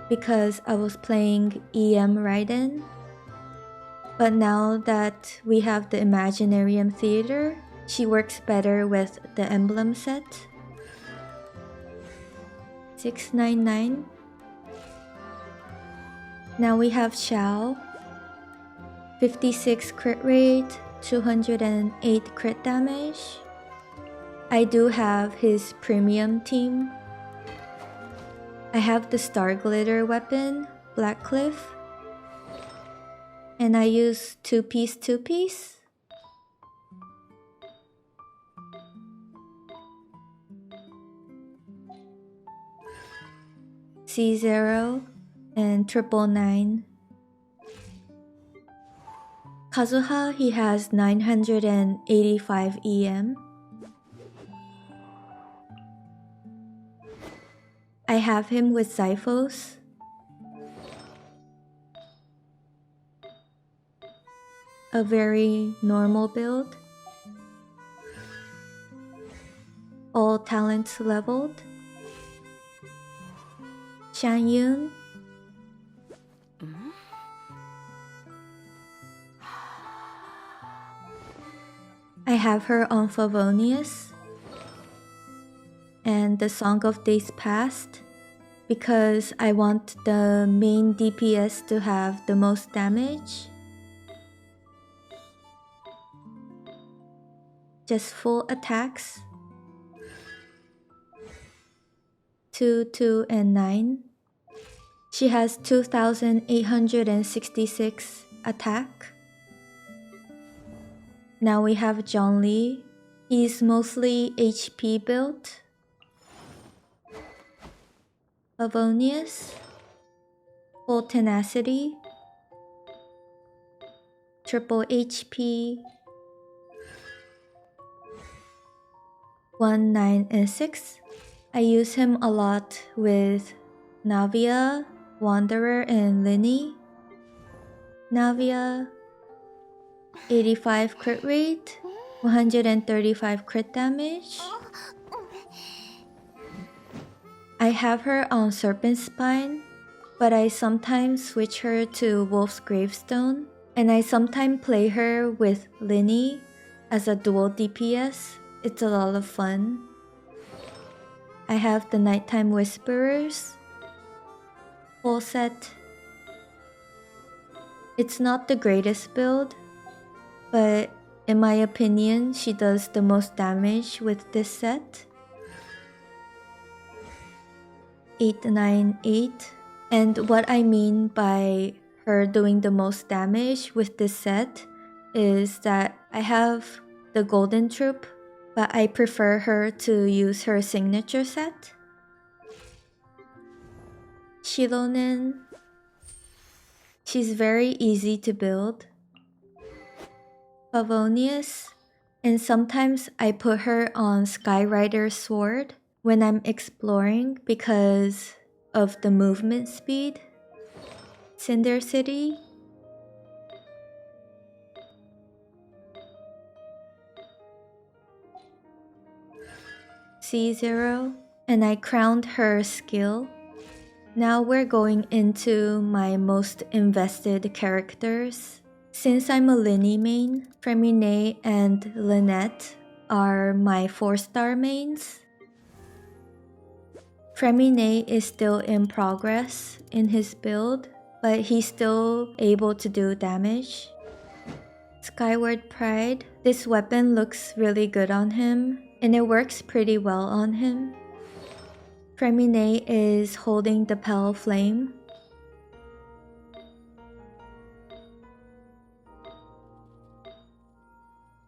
because I was playing EM Raiden. But now that we have the Imaginarium Theater, she works better with the emblem set. 699. Now we have Xiao. 56 crit rate, 208 crit damage. I do have his premium team. I have the Star Glitter weapon, Black Cliff. And I use 2-piece. C0 and 999. Kazuha, he has 985 EM. I have him with Zyphos. A very normal build. All talents leveled. Shan Yun. I have her on Favonius and the Song of Days Past because I want the main DPS to have the most damage. Just full attacks. 2, 2, and 9. She has 2,866 attack. Now we have John Lee. He's mostly HP built. Favonius. Full tenacity. Triple HP. 1, 9, and 6. I use him a lot with Navia, Wanderer, and Linny. Navia, 85 crit rate, 135 crit damage. I have her on Serpent Spine, but I sometimes switch her to Wolf's Gravestone, and I sometimes play her with Linny as a dual DPS. It's a lot of fun. I have the Nighttime Whisperers. Full set. It's not the greatest build, but in my opinion, she does the most damage with this set. 898. And what I mean by her doing the most damage with this set is that I have the golden troop, but I prefer her to use her signature set. Shilonen. She's very easy to build. Favonius. And sometimes I put her on Skyrider's sword when I'm exploring because of the movement speed. Cinder City. C0. And I crowned her skill. Now we're going into my most invested characters. Since I'm a Linny main, Fremine and Lynette are my 4-star mains. Fremine is still in progress in his build, but he's still able to do damage. Skyward Pride. This weapon looks really good on him, and it works pretty well on him. Fremine is holding the Pale Flame.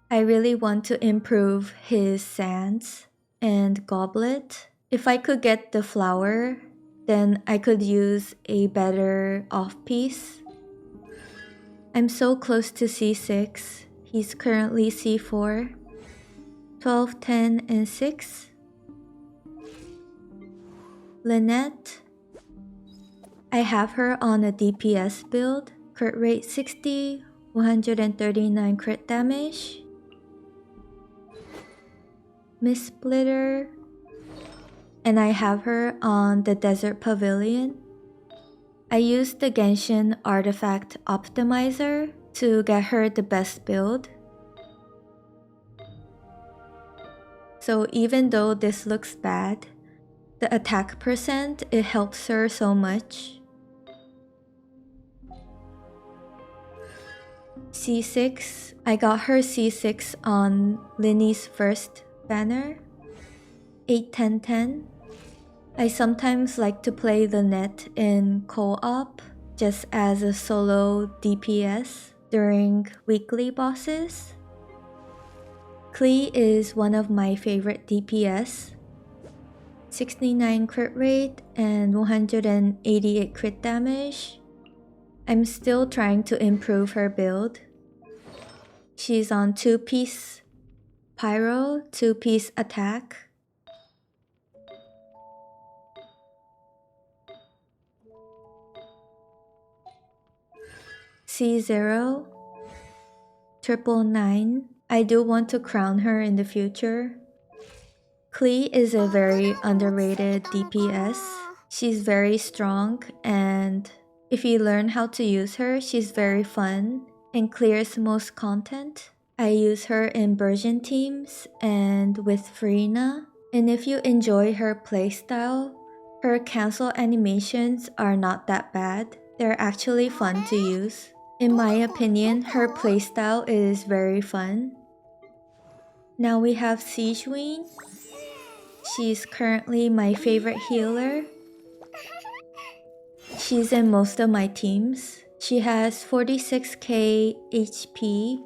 I really want to improve his Sands and Goblet. If I could get the flower, then I could use a better off-piece. I'm so close to C6. He's currently C4. 12, 10, and 6. Lynette. I have her on a DPS build. Crit rate 60, 139 crit damage. Miss Splitter. And I have her on the Desert Pavilion. I used the Genshin Artifact Optimizer to get her the best build. So even though this looks bad, the attack percent, it helps her so much. C6, I got her C6 on Linny's first banner. 8, 10, 10. I sometimes like to play Lynette in co-op just as a solo DPS during weekly bosses. Klee is one of my favorite DPS. 69 crit rate and 188 crit damage. I'm still trying to improve her build. She's on 2-piece pyro, 2-piece attack. C0, 999. I do want to crown her in the future. Klee is a very underrated DPS. She's very strong, and if you learn how to use her, she's very fun and clears most content. I use her in Burgeon teams and with Farina. And if you enjoy her playstyle, her cancel animations are not that bad. They're actually fun to use. In my opinion, her playstyle is very fun. Now we have Siegeween. She's currently my favorite healer. She's in most of my teams. She has 46k HP.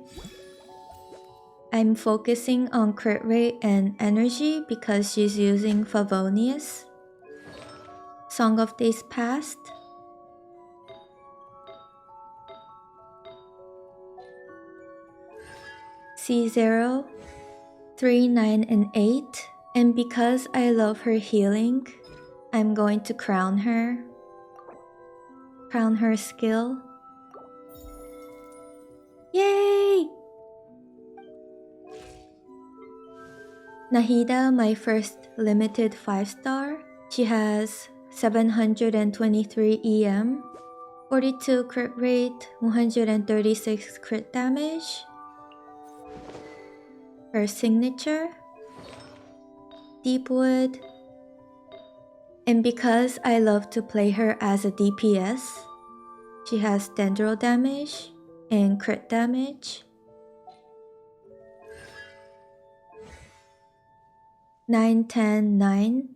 I'm focusing on crit rate and energy because she's using Favonius. Song of Days Past. C0, 3, 9, and 8. And because I love her healing, I'm going to crown her. Crown her skill. Yay! Nahida, my first limited 5-star. She has 723 EM, 42 crit rate, 136 crit damage. Her signature, Deepwood. And because I love to play her as a DPS, She has dendro damage and crit damage. 9, 10, 9.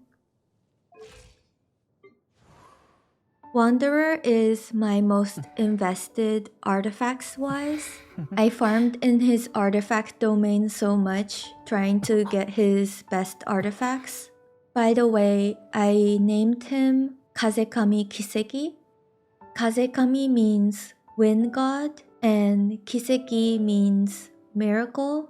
Wanderer is my most invested artifacts-wise. I farmed in his artifact domain so much, trying to get his best artifacts. By the way, I named him Kazekami Kiseki. Kazekami means wind god, and Kiseki means miracle.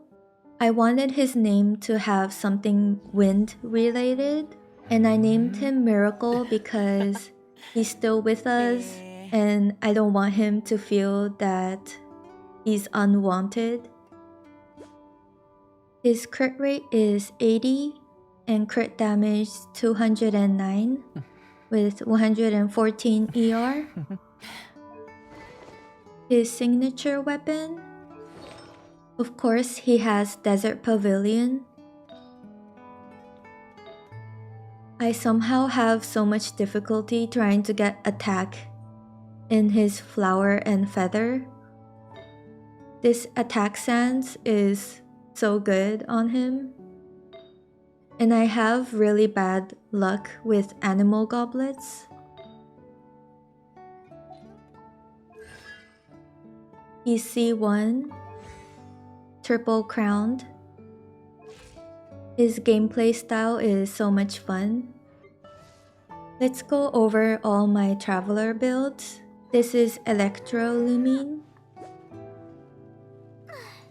I wanted his name to have something wind related, and I named him Miracle because he's still with us, and I don't want him to feel that he's unwanted. His crit rate is 80 and crit damage 209 with 114 ER. His signature weapon, of course, he has Desert Pavilion. I somehow have so much difficulty trying to get attack in his flower and feather. This attack stance is so good on him. And I have really bad luck with animal goblets. He's C1, triple crowned. His gameplay style is so much fun. Let's go over all my traveler builds. This is Electrolumine.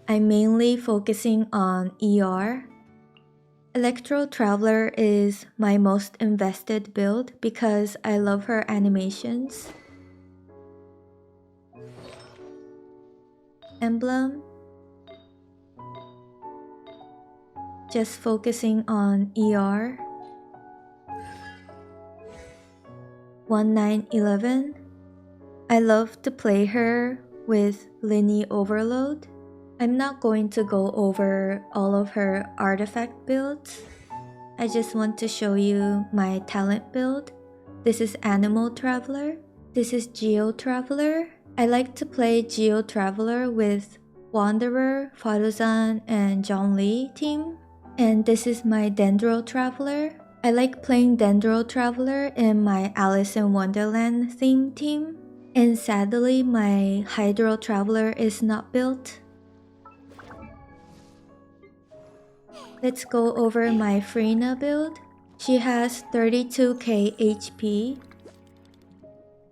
I'm mainly focusing on ER. Electro Traveler is my most invested build because I love her animations. Emblem. Just focusing on ER. 1911. I love to play her with Linny Overload. I'm not going to go over all of her artifact builds. I just want to show you my talent build. This is Animal Traveler. This is Geo Traveler. I like to play Geo Traveler with Wanderer, Faruzan, and John Lee team. And this is my Dendro Traveler. I like playing Dendro Traveler in my Alice in Wonderland theme team. And sadly, my Hydro Traveler is not built. Let's go over my Freena build. She has 32k HP,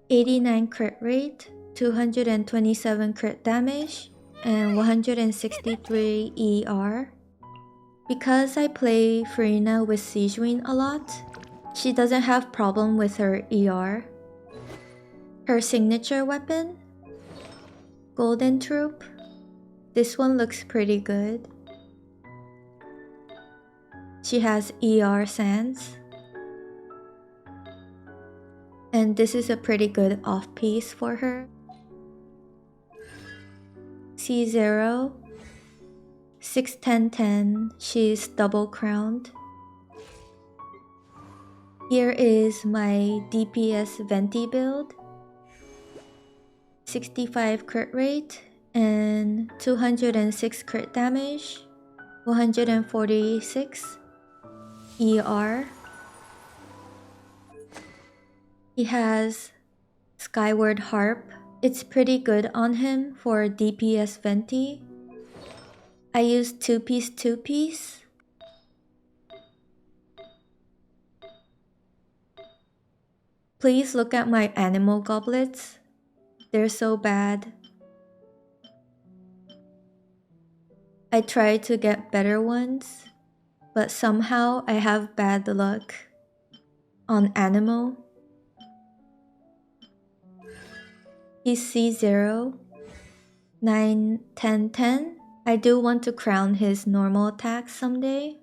89 crit rate, 227 crit damage, and 163 ER. Because I play Freena with Sijuin a lot, she doesn't have problem with her ER. Her signature weapon? Golden Troop. This one looks pretty good. She has ER Sands. And this is a pretty good off-piece for her. C0. 61010. She's double crowned. Here is my DPS Venti build. 65 crit rate and 206 crit damage, 146 ER. He has Skyward Harp. It's pretty good on him for DPS Venti. I use 2-piece. Please look at my animal goblets. They're so bad. I try to get better ones, but somehow I have bad luck on animal. He's C0, 9, 10, 10. I do want to crown his normal attack someday.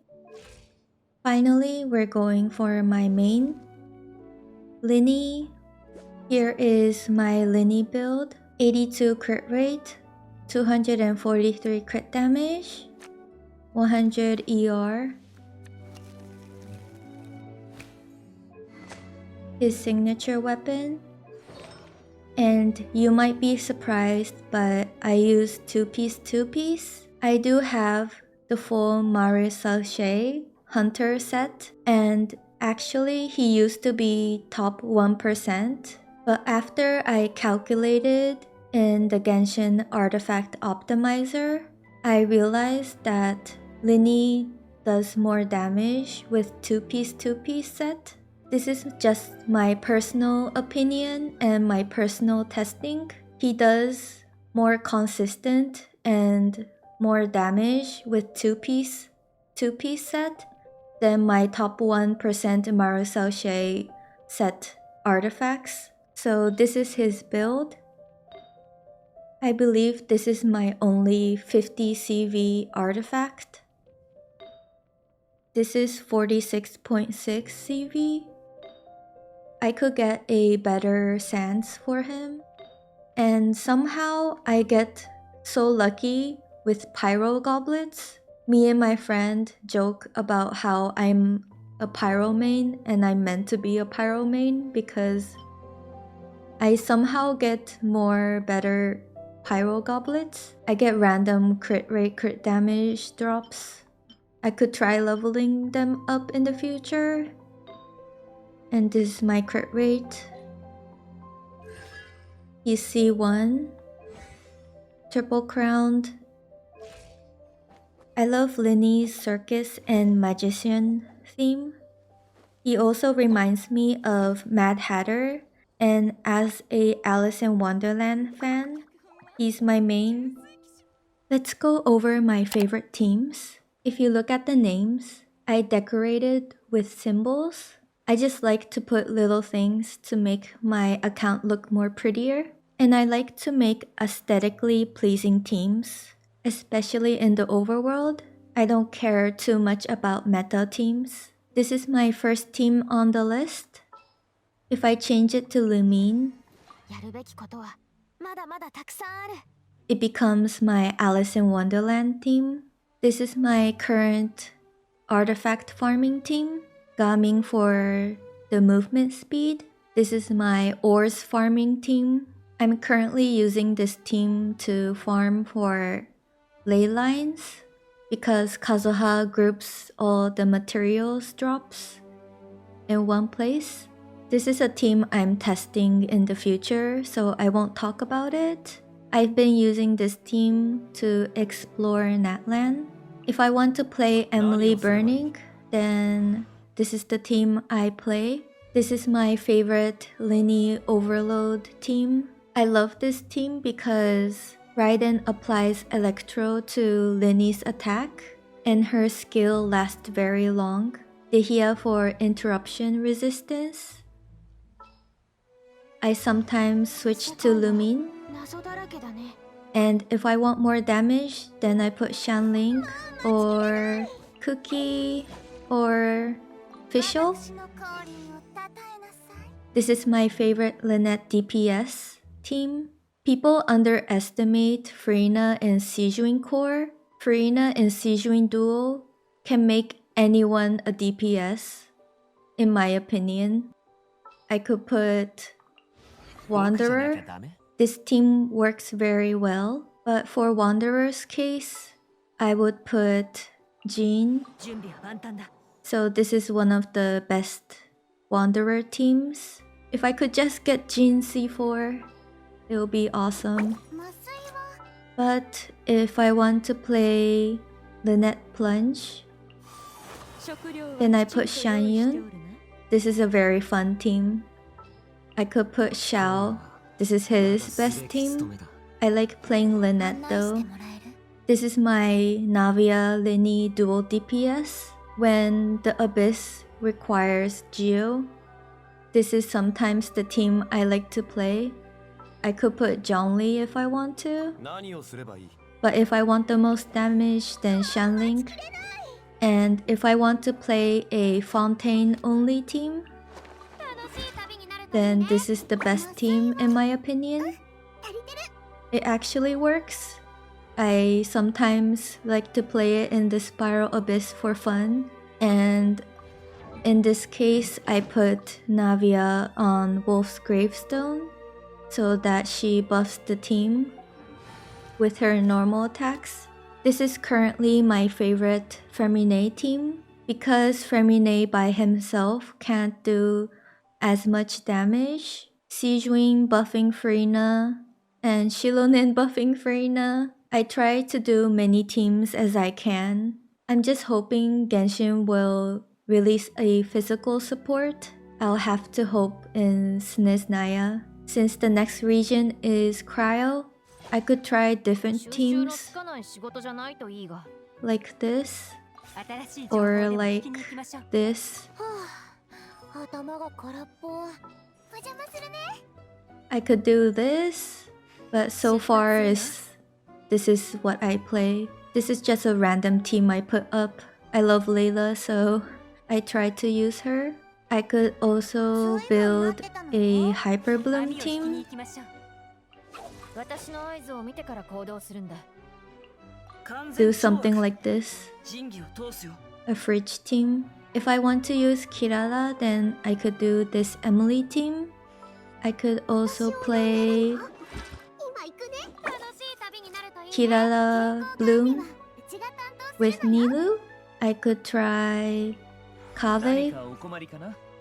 Finally, we're going for my main. Linny. Here is my Linny build. 82 crit rate, 243 crit damage, 100 ER. His signature weapon, And you might be surprised, but I use two-piece. I do have the full Mario Salche Hunter set, and actually he used to be top 1%, but after I calculated in the Genshin Artifact Optimizer, I realized that Linny does more damage with two-piece set. This is just my personal opinion and my personal testing. He does more consistent and more damage with two-piece set than my top 1% Marusalche set artifacts. So this is his build. I believe this is my only 50 CV artifact. This is 46.6 CV. I could get a better sans for him. And somehow I get so lucky with pyro goblets. Me and my friend joke about how I'm a pyro main and I'm meant to be a pyro main because I somehow get more better pyro goblets. I get random crit rate, crit damage drops. I could try leveling them up in the future. And this is my crit rate. You see one. Triple crowned. I love Linny's circus and magician theme. He also reminds me of Mad Hatter, and as a Alice in Wonderland fan, he's my main. Let's go over my favorite teams. If you look at the names, I decorated with symbols. I just like to put little things to make my account look more prettier. And I like to make aesthetically pleasing teams, especially in the overworld. I don't care too much about meta teams. This is my first team on the list. If I change it to Lumine, it becomes my Alice in Wonderland team. This is my current artifact farming team, Gaming for the movement speed. This is my ores farming team. I'm currently using this team to farm for ley lines because Kazuha groups all the materials drops in one place. This is a team I'm testing in the future, so I won't talk about it. I've been using this team to explore Natlan. If I want to play Emily Burning, then this is the team I play. This is my favorite Linny Overload team. I love this team because Raiden applies Electro to Linny's attack, and her skill lasts very long. Dehia for interruption resistance. I sometimes switch to Lumine. And if I want more damage, then I put Shanling or Cookie or Fischl. This is my favorite Lynette DPS team. People underestimate Furina and Sijuin core. Furina and Sijuin duo can make anyone a DPS, in my opinion. I could put Wanderer. This team works very well, but for Wanderer's case, I would put Jean. So this is one of the best Wanderer teams. If I could just get Jean C4, it would be awesome. But if I want to play Lynette Plunge, then I put Shanyun. This is a very fun team. I could put Xiao. This is his best team. I like playing Lynette though. This is my Navia Linny dual DPS. When the Abyss requires Geo, this is sometimes the team I like to play. I could put Zhongli if I want to. But if I want the most damage, then Shanling. And if I want to play a Fontaine only team, then this is the best team in my opinion. It actually works. I sometimes like to play it in the Spiral Abyss for fun, and in this case I put Navia on Wolf's Gravestone. so that she buffs the team with her normal attacks. This is currently my favorite Femine team because Femine by himself can't do as much damage. Sijuin buffing Farina and Shilonin buffing Farina. I try to do many teams as I can. I'm just hoping Genshin will release a physical support. I'll have to hope in Snezhnaya. Since the next region is Cryo, I could try different teams like this or like this. I could do this, but so far this is what I play. This is just a random team I put up. I love Layla, so I tried to use her. I could also build a Hyper Bloom team. Do something like this. A fridge team. If I want to use Kirara, then I could do this Emily team. I could also play Kirara Bloom with Nilu. I could try Kave.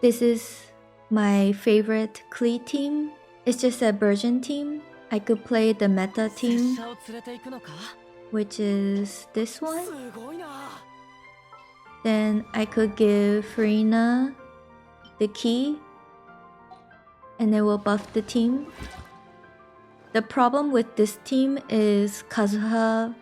This is my favorite Klee team. It's just a version team. I could play the meta team, which is this one. Then I could give Farina the key and it will buff the team. The problem with this team is Kazuha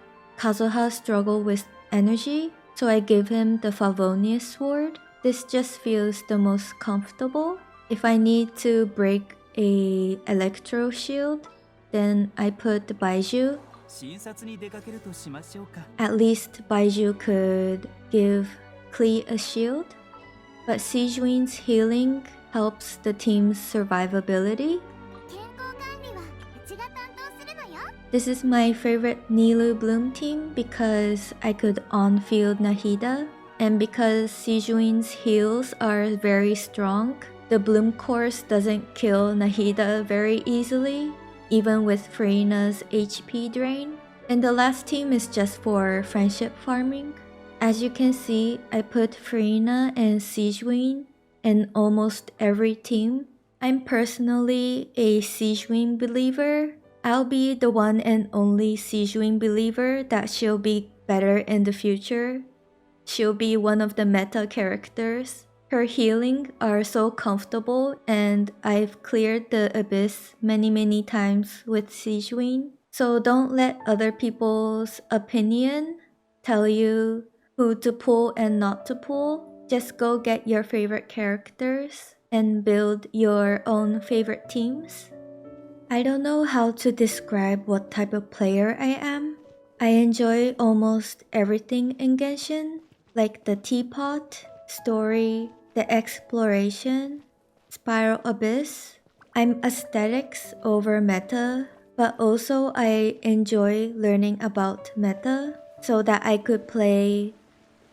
struggle with energy, so I give him the Favonius sword. This just feels the most comfortable. If I need to break a electro shield, then I put the Baiju. At least Baiju could give Klee a shield, but Sijuin's healing helps the team's survivability. This is my favorite Nilu Bloom team because I could on-field Nahida, and because Sijuin's heals are very strong, the Bloom course doesn't kill Nahida very easily, even with Farina's HP drain. And the last team is just for friendship farming. As you can see, I put Farina and Sijuin in almost every team. I'm personally a Sijuin believer. I'll be the one and only Sijuin believer that she'll be better in the future. She'll be one of the meta characters. Her healing are so comfortable, and I've cleared the abyss many times with Sijuin. So don't let other people's opinion tell you who to pull and not to pull. Just go get your favorite characters and build your own favorite teams. I don't know how to describe what type of player I am. I enjoy almost everything in Genshin, like the teapot, story, the exploration, spiral abyss. I'm aesthetics over meta, but also I enjoy learning about meta so that I could play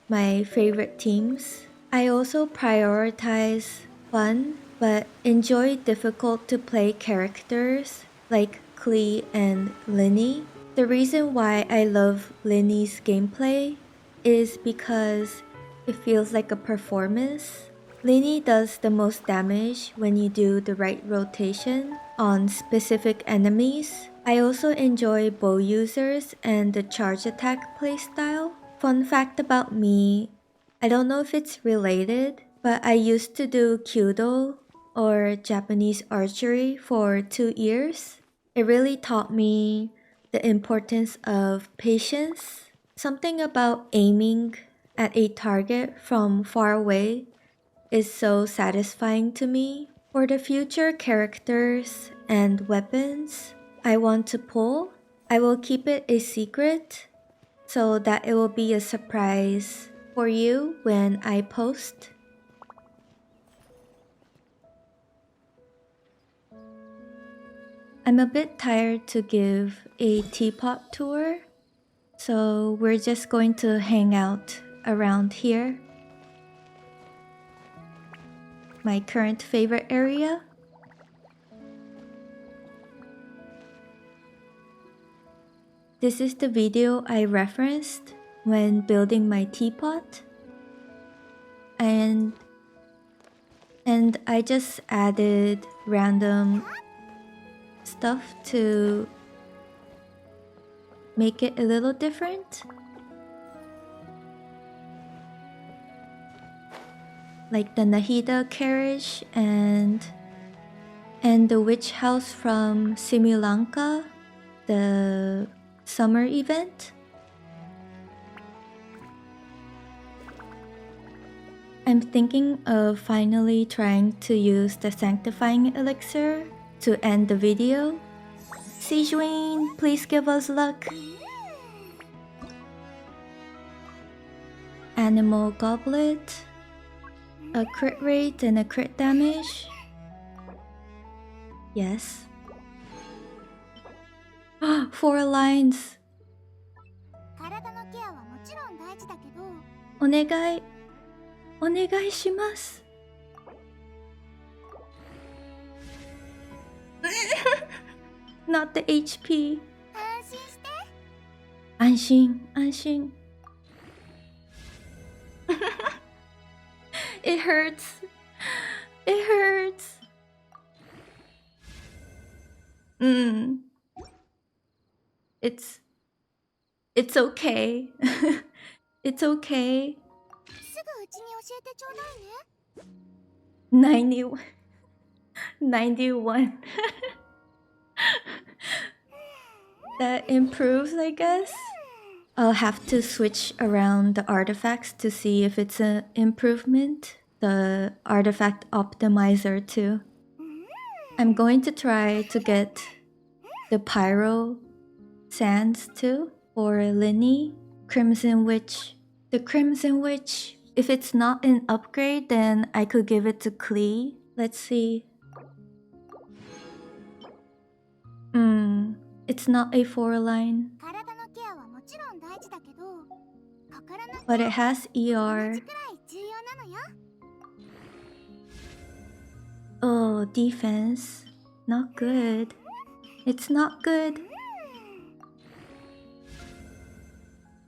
my favorite teams. I also prioritize fun but enjoy difficult to play characters like Klee and Linny. The reason why I love Linny's gameplay is because it feels like a performance. Linny does the most damage when you do the right rotation on specific enemies. I also enjoy bow users and the charge attack playstyle. Fun fact about me, I don't know if it's related, but I used to do Kyudo or Japanese archery for 2 years. It really taught me the importance of patience. Something about aiming at a target from far away is so satisfying to me. For the future characters and weapons I want to pull, I will keep it a secret so that it will be a surprise for you when I post. I'm a bit tired to give a teapot tour, so we're just going to hang out around here. My current favorite area. This is the video I referenced when building my teapot. And I just added random stuff to make it a little different. Like the Nahida carriage and the witch house from Simulanka, the summer event. I'm thinking of finally trying to use the sanctifying elixir to end the video. Sijuin, please give us luck. Animal goblet, a crit rate and a crit damage. Yes. 4 lines. 体のケアはもちろん大事だけど、お願いします。Not the HP. 安心して。安心、安心。It hurts. It hurts. It's okay. It's okay. すぐうちに教えてちょうだいね。91. That improves, I guess. I'll have to switch around the artifacts to see if it's an improvement. The artifact optimizer too. I'm going to try to get the pyro sands too for Linny. Crimson Witch. The Crimson Witch. If it's not an upgrade, then I could give it to Klee. Let's see. It's not a 4-line. But it has ER. Oh, defense. Not good. It's not good.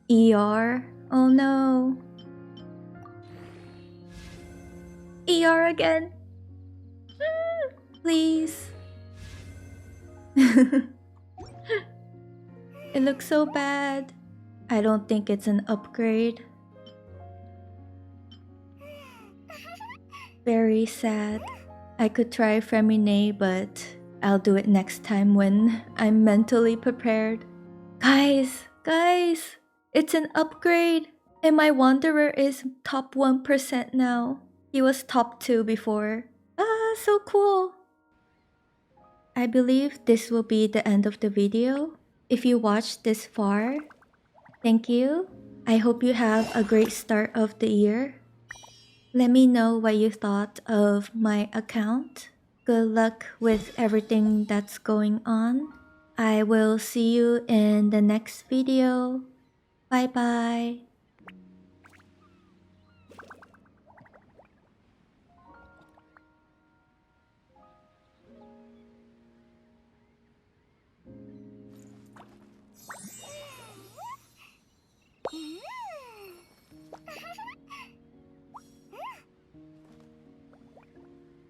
ER. Oh no. ER again. Please. It looks so bad. I don't think it's an upgrade. Very sad. I could try Femine, but I'll do it next time when I'm mentally prepared. Guys, it's an upgrade. And my Wanderer is top 1% now. He was top 2 before. Ah, so cool. I believe this will be the end of the video. If you watched this far, thank you. I hope you have a great start of the year. Let me know what you thought of my account. Good luck with everything that's going on. I will see you in the next video. Bye bye.